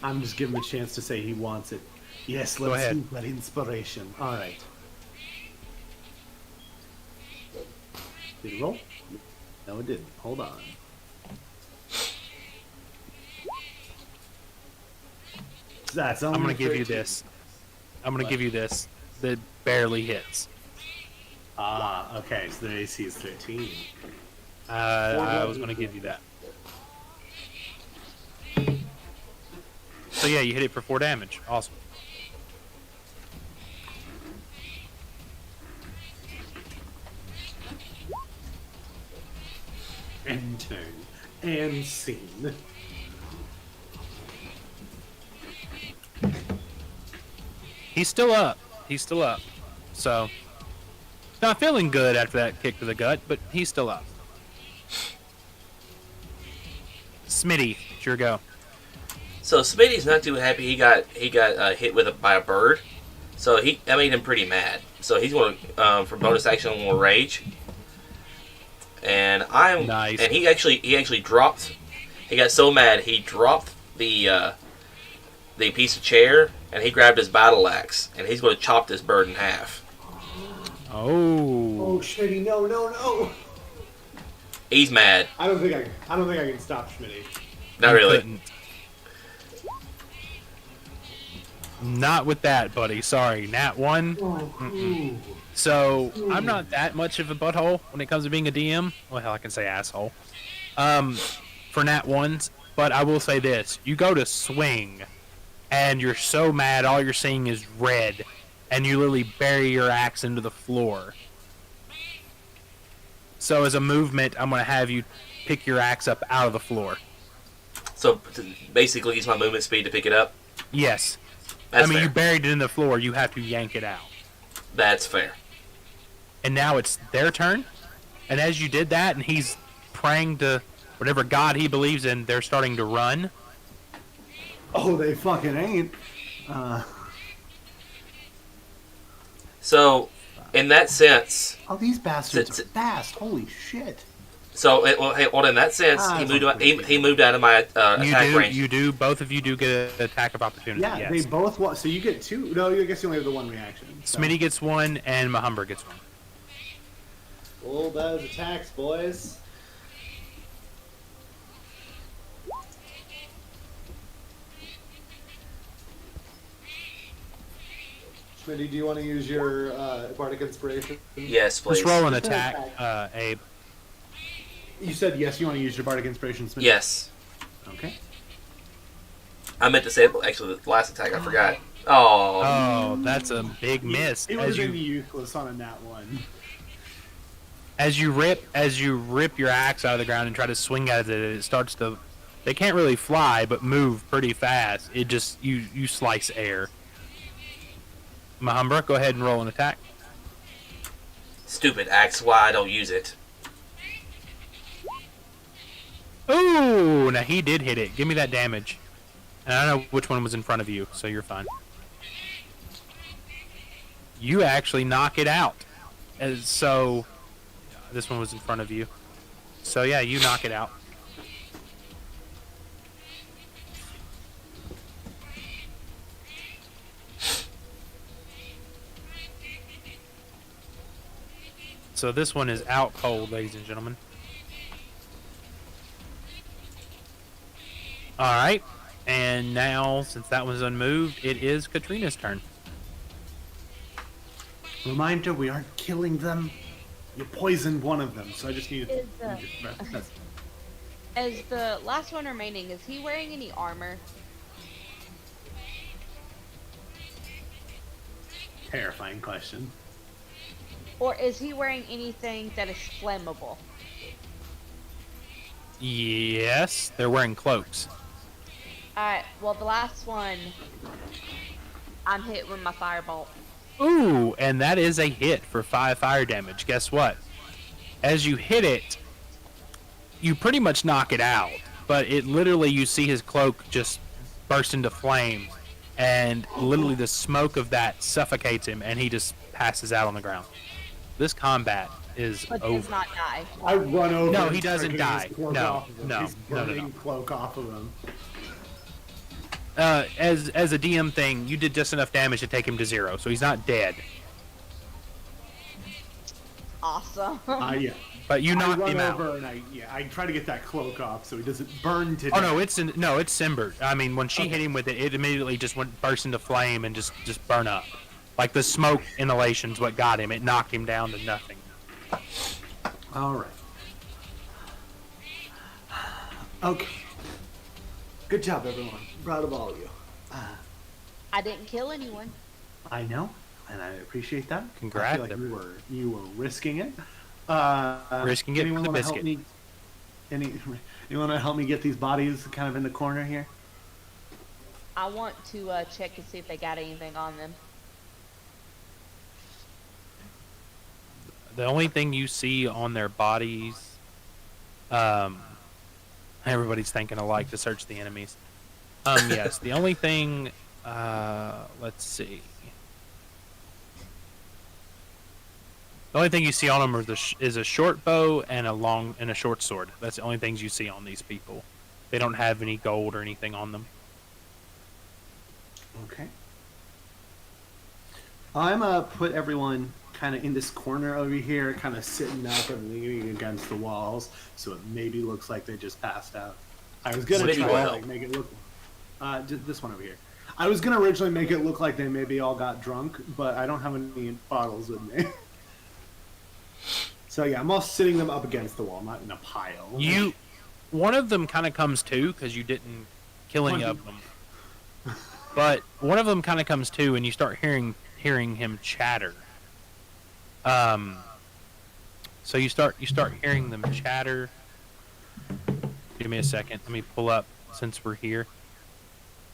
I'm just giving him a chance to say he wants it. Yes, Go let's ahead. use that inspiration. Alright. Did it roll? No, it didn't. Hold on. That's only I'm gonna give you 13. this. I'm gonna What? give you this. That barely hits. Ah, okay, so the AC is 13. I was gonna give you that. So yeah, you hit it for 4 damage. Awesome. End turn. And scene. He's still up. He's still up. So Not feeling good after that kick to the gut, but he's still up. Smitty, it's your go. So Smitty's not too happy. He got hit by a bird. So that made him pretty mad. So he's going to for bonus action on rage. And Nice. And he actually dropped. He got so mad he dropped the piece of chair and he grabbed his battle axe and he's going to chop this bird in half. Oh. Oh, shitty! No! He's mad. I don't think I can stop Schmitty. Not You really. couldn't. Not with that, buddy. Sorry. Nat 1. Oh, So, I'm not that much of a butthole when it comes to being a DM. Well, hell, I can say asshole. For Nat 1s. But I will say this. You go to swing, and you're so mad all you're seeing is red, and you literally bury your axe into the floor. So, as a movement, I'm going to have you pick your axe up out of the floor. So basically, use my movement speed to pick it up. Yes. That's I mean, fair. you buried it in the floor. You have to yank it out. That's fair. And now it's their turn. And as you did that, and he's praying to whatever god he believes in, they're starting to run. oh, they fucking ain't. So, in that sense, Oh, these bastards It's- are fast. Holy shit! in that sense, Ah, he moved out of my attack range. You do. Both of you do get an attack of opportunity. Yeah, yes. they both want. So you get 2. No, I guess you only have the 1 reaction. So. Smitty gets 1, and Mahumber gets 1. Roll those attacks, boys. Schmitty, do you want to use your Bardic Inspiration? Yes, please. Just roll an attack, Abe. You said yes, you want to use your Bardic Inspiration, Smitty? Yes. Okay. I meant to say, actually, the last attack, I forgot. Oh. Oh, that's a big miss. It would have As been you useless on a nat 1. as you rip your axe out of the ground and try to swing at it, it starts to. They can't really fly, but move pretty fast. It just you slice air. Mahumber, go ahead and roll an attack. Stupid axe, why I don't use it. Ooh, now he did hit it. Give me that damage. And I don't know which one was in front of you, so you're fine. You actually knock it out. So, this one was in front of you. So yeah, you knock it out. So this one is out cold, ladies and gentlemen. Alright, and now, since that one's unmoved, it is Katrina's turn. Reminder, we aren't killing them. You poisoned one of them, so I just need Is, to... As the last one remaining, is he wearing any armor? Terrifying question. Or is he wearing anything that is flammable? Yes, they're wearing cloaks. Alright, well, the last one, I'm hit with my firebolt. Ooh, and that is a hit for 5 fire damage. Guess what? As you hit it, you pretty much knock it out. But it literally, you see his cloak just burst into flame. And literally the smoke of that suffocates him, and he just passes out on the ground. This combat is But over. does not die. I run over. No, and he doesn't start getting his die. cloak No, off of him. no, He's no, no, burning no. cloak off of him. As a DM thing, you did just enough damage to take him to 0, so he's not dead. Awesome. Yeah. But you I knocked run him out. over and I try to get that cloak off so he doesn't burn to Oh death. no, it's Simber. I mean, when she hit him with it, it immediately just burst into flame and just burn up. Like the smoke inhalation's what got him. It knocked him down to nothing. All right. Okay. Good job, everyone. Proud of all of you. I didn't kill anyone. I know, and I appreciate that. Congrats, I feel like everyone. you were risking it. Risking it for anyone the wanna help biscuit. me? Anyone want to help me get these bodies kind of in the corner here? I want to check and see if they got anything on them. the only thing you see on their bodies, everybody's thinking alike to search the enemies. Yes, the only thing, let's see. The only thing you see on them is a short bow and a short sword. That's the only things you see on these people. They don't have any gold or anything on them. Okay. I'm gonna put everyone kind of in this corner over here, kind of sitting up and leaning against the walls, so it maybe looks like they just passed out. I was gonna Smitty try will to help. make it look. This one over here. I was gonna originally make it look like they maybe all got drunk, but I don't have any bottles with me. So yeah, I'm all sitting them up against the wall, not in a pile. One of them kind of comes to because you didn't kill any of them. But one of them kind of comes to, and you start hearing him chatter. So you start hearing them chatter. Give me a second. Let me pull up since we're here.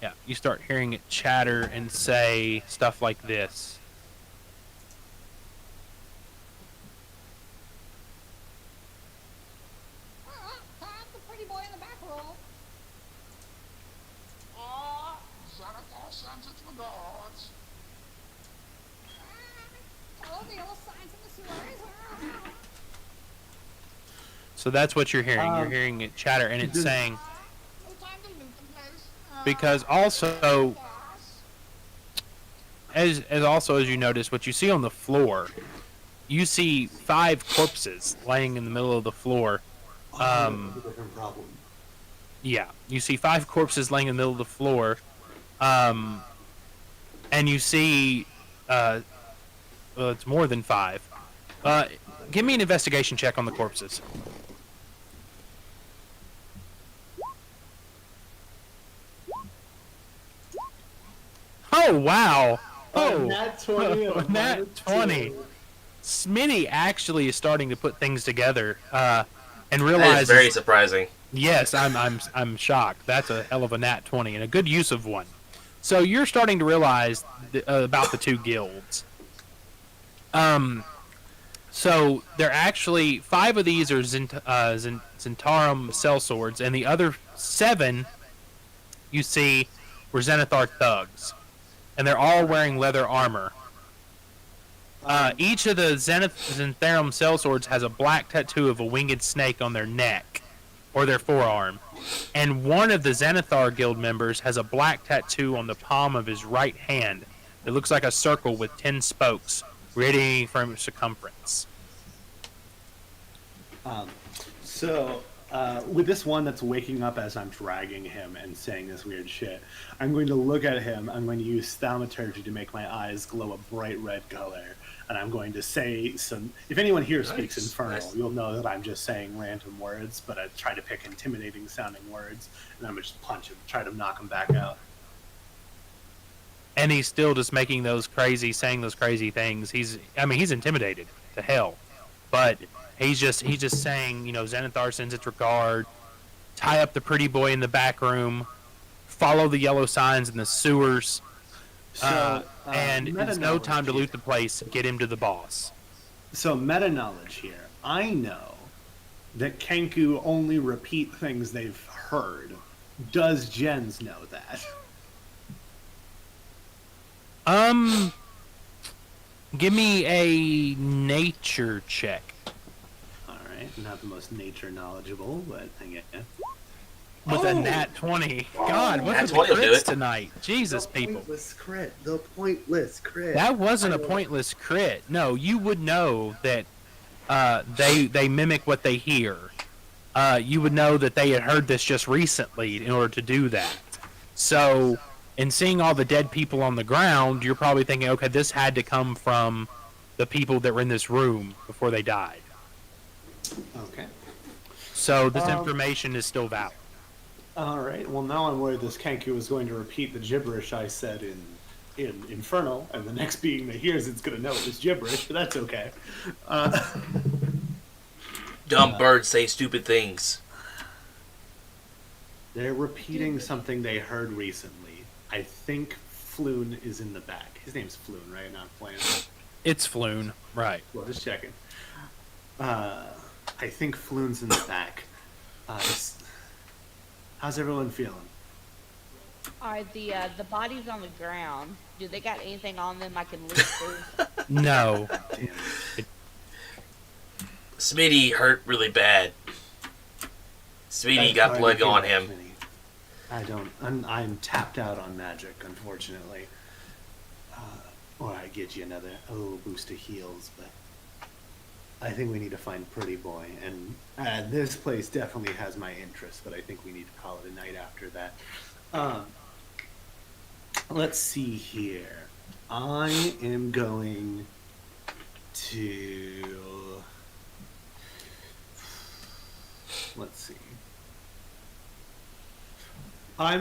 Yeah, you start hearing it chatter and say stuff like this. Time the pretty boy in the back roll. Xanathar sends its regards. Follow the yellow signs in the sewers. So that's what you're hearing. You're hearing it chatter, and it's saying No time to loot the place. because also as you notice, what you see on the floor, you see 5 corpses laying in the middle of the floor. Different problem. Yeah, you see 5 corpses laying in the middle of the floor, and you see, well, it's more than 5. Give me an investigation check on the corpses. Oh wow! Oh, nat 20. And a nat minus 20. 2. Smitty actually is starting to put things together, and That realizes. is very surprising. Yes, I'm shocked. That's a hell of a nat 20 and a good use of one. So you're starting to realize about the 2 guilds. So they're actually 5 of these are Zentarum sellswords, and the other 7 you see were Xanathar thugs, and they're all wearing leather armor. Each of the Zentarum sellswords has a black tattoo of a winged snake on their neck or their forearm, and one of the Xanathar guild members has a black tattoo on the palm of his right hand. It looks like a circle with 10 spokes radiating from its circumference. So, with this one that's waking up as I'm dragging him and saying this weird shit, I'm going to look at him, I'm going to use thaumaturgy to make my eyes glow a bright red color, and I'm going to say some... If anyone here speaks Infernal, you'll know that I'm just saying random words, but I try to pick intimidating sounding words, and I'm just punch him, try to knock him back out. And he's still just saying those crazy things. He's intimidated to hell, but he's just saying, Xanathar sends its regard, tie up the pretty boy in the back room, follow the yellow signs in the sewers, and it's no time to loot the place. Get him to the boss. So, meta knowledge here. I know that Kenku only repeat things they've heard. Does Jens know that? Give me a nature check. Alright, not the most nature knowledgeable, but I get it. With a nat 20. God, what's Nat with the 20 will do crits it. tonight? Jesus, people. The pointless crit. That wasn't a pointless crit. No, you would know that they mimic what they hear. You would know that they had heard this just recently in order to do that. So, in seeing all the dead people on the ground, you're probably thinking, okay, this had to come from the people that were in this room before they died. Okay. So this information is still valid. Alright, well now I'm worried this Kenku is going to repeat the gibberish I said in Infernal, and the next being that hears it's going to know it was gibberish, but that's okay. Dumb birds say stupid things. They're repeating something they heard recently. I think Floon is in the back. His name's Floon, right? Not Flan. It's Floon, right? Well, just checking. I think Floon's in the back. How's everyone feeling? Are the bodies on the ground? Do they got anything on them I can look through? No. Damn it. Smitty hurt really bad. Smitty got Sorry blood to hear on that, him. Smitty. I'm tapped out on magic, unfortunately. Or I get you another boost of heals, but I think we need to find Pretty Boy, and this place definitely has my interest, but I think we need to call it a night after that. Let's see here. I am going to... Let's see. I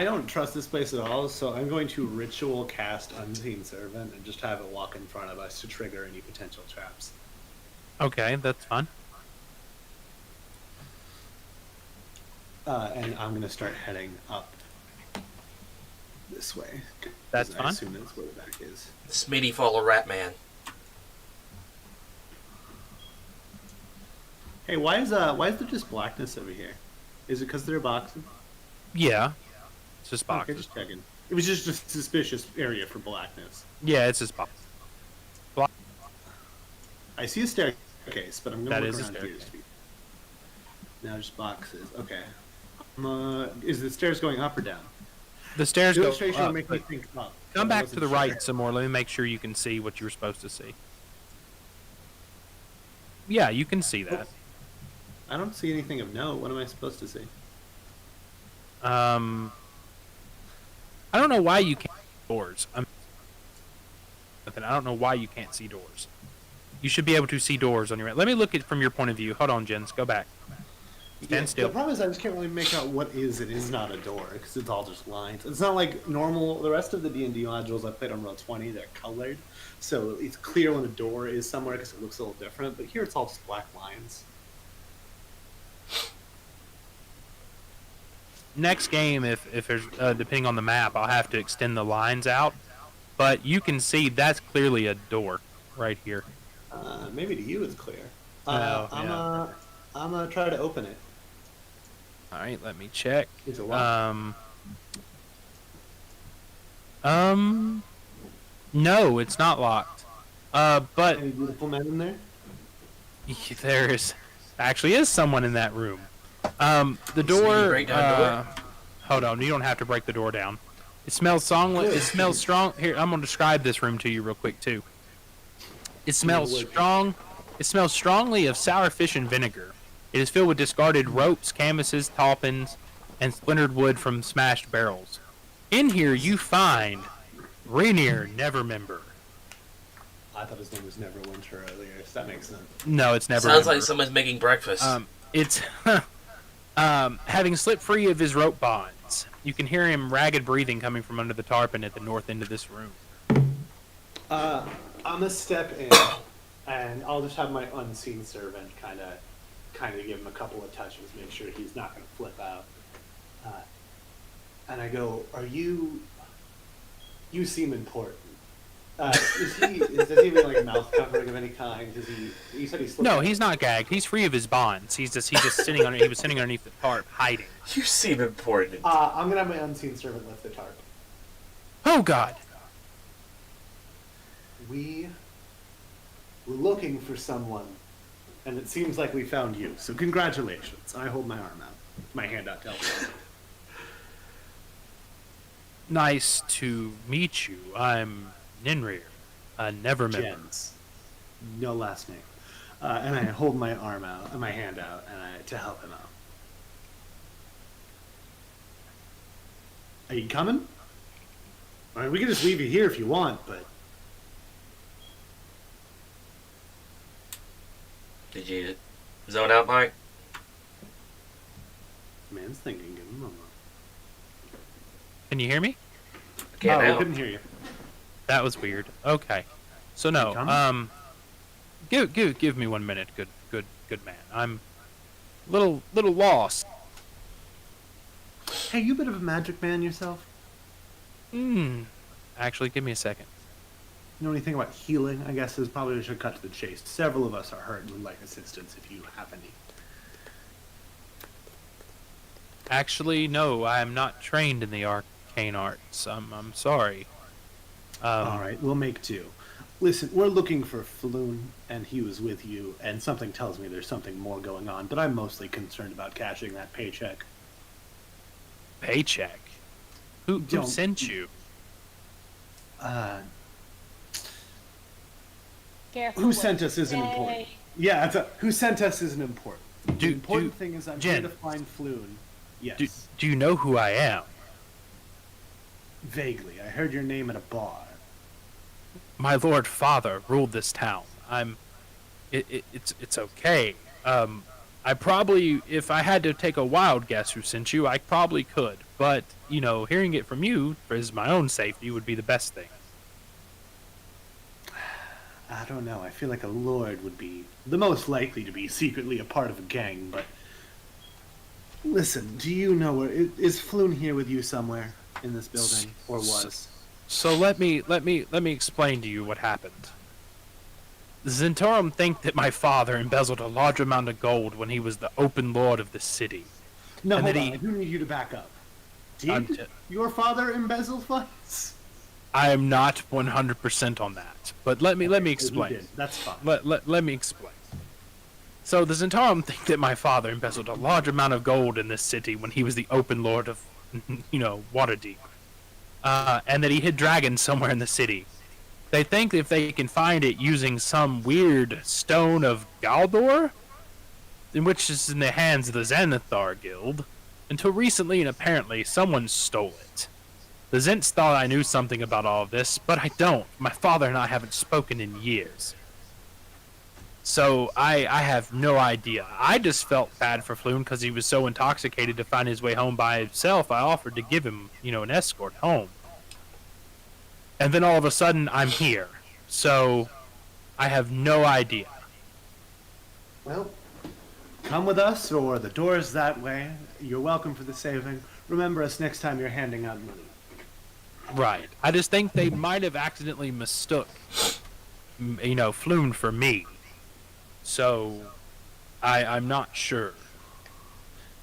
don't trust this place at all, so I'm going to ritual cast Unseen Servant and just have it walk in front of us to trigger any potential traps. Okay, that's fine. And I'm going to start heading up this way. 'Cause That's I fine. assume that's where the back is. Smitty follow Ratman. Hey, why is there just blackness over here? Is it because they're boxing? Yeah. It's just Okay, boxes. just checking. It was just a suspicious area for blackness. Yeah, it's just boxes. I see a staircase, but I'm going That to is look a around here. staircase. Now just boxes. Okay. Is the stairs going up or down? The stairs The go illustration up, make me but think up. come I back to wasn't the sure. right some more. Let me make sure you can see what you were supposed to see. Yeah, you can see that. I don't see anything of note. What am I supposed to see? I don't know why you can't see doors. I don't know why you can't see doors. You should be able to see doors on your right. Let me look at it from your point of view. Hold on, Jens. Go back. Stand still. The problem is I just can't really make out what is and is not a door because it's all just lines. It's not like normal. The rest of the D&D modules I played on Roll20, they're colored, so it's clear when a door is somewhere because it looks a little different. But here it's all just black lines. Next game, if there's depending on the map, I'll have to extend the lines out. But you can see that's clearly a door right here. Maybe to you it's clear. No, I'm gonna try to open it. All right, let me check. Is it locked? No, it's not locked. But Any beautiful men in there? there is someone in that room. The door. break down the door? Hold on, you don't have to break the door down. It smells It smells strong. Here, I'm gonna describe this room to you real quick too. It smells strong. It smells strongly of sour fish and vinegar. It is filled with discarded ropes, canvases, tarpaulins, and splintered wood from smashed barrels. In here, you find Rainier Nevermember. I thought his name was Neverwinter earlier, so that makes sense. No, it's Nevermember. Sounds like someone's making breakfast. It's having slipped free of his rope bonds. You can hear him ragged breathing coming from under the tarpaulin at the north end of this room. I'm gonna step in, and I'll just have my unseen servant kind of give him a couple of touches, make sure he's not gonna flip out. And I go, you seem important. Does he have like a mouth covering of any kind? You said he's No, he's not gagged. He's free of his bonds. He's just sitting under. He was sitting underneath the tarp, hiding. You seem important. I'm gonna have my unseen servant lift the tarp. Oh God! We were looking for someone, and it seems like we found you. So congratulations. I hold my arm out, my hand out to help you. Nice to meet you. I'm Ninrir, a Nevermember. Jens. No last name. And I hold my arm out, and my hand out, to help him out. Are you coming? I mean, we can just leave you here if you want, but Did you zone out, Mike? man's thinking. Give him a moment. Can you hear me? I can't I now. couldn't hear you. That was weird. Okay, so no. coming? Give me 1 minute, good man. I'm a little lost. Hey, you a bit of a magic man yourself? Actually, give me a second. know anything about healing? I guess is probably should cut to the chase. Several of us are hurt and would like assistance if you have any. Actually, no, I am not trained in the arcane arts. I'm sorry. All right, we'll make do. Listen, we're looking for Floon, and he was with you, and something tells me there's something more going on, but I'm mostly concerned about cashing that paycheck. Paycheck? Who Don't- sent you? Careful Who what sent you us isn't say. important. Yeah, who sent us isn't important. The Do- important do- thing is I'm Jen. here to find Floon. Yes. Do you know who I am? Vaguely. I heard your name at a bar. My lord father ruled this town. It's okay. I probably, if I had to take a wild guess who sent you, I probably could. But, you know, hearing it from you, for my own safety, would be the best thing. I don't know. I feel like a lord would be the most likely to be secretly a part of a gang, but... Listen, do you know where... Is Floon here with you somewhere in this building? Or was? So let me explain to you what happened. The Zentarum think that my father embezzled a large amount of gold when he was the open lord of the city. No, And hold then on. I do need you to back up. I'm Did your father embezzle funds? I am not 100% on that, but let me He explain. did. That's fine. Let me explain. So the Zentarum think that my father embezzled a large amount of gold in this city when he was the open lord of, Waterdeep, and that he hid dragons somewhere in the city. They think if they can find it using some weird stone of Galdor, in which is in the hands of the Xanathar Guild, until recently and apparently someone stole it. The Zents thought I knew something about all of this, but I don't. My father and I haven't spoken in years. So I have no idea. I just felt bad for Floon because he was so intoxicated to find his way home by himself. I offered to give him, an escort home. And then all of a sudden, I'm here. So I have no idea. Well, come with us, or the door's that way. You're welcome for the saving. Remember us next time you're handing out money. Right. I just think they might have accidentally mistook, Floon for me. So I'm not sure.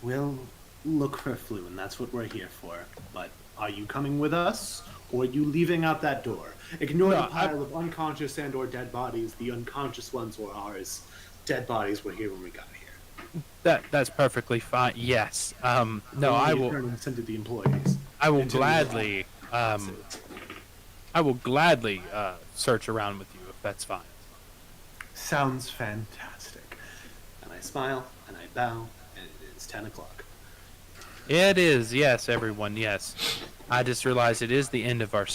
We'll look for Floon. That's what we're here for. But are you coming with us, or are you leaving out that door? Ignore No, the pile of unconscious and or dead bodies. The unconscious ones were ours. Dead bodies were here when we got here. That's perfectly fine. Yes. No, Only I if will. Vernon sent to the employees. I will Until we gladly. That's it. I will gladly search around with you if that's fine. Sounds fantastic. And I smile, and I bow, and it is 10 o'clock. It is, yes, everyone, yes. I just realized it is the end of our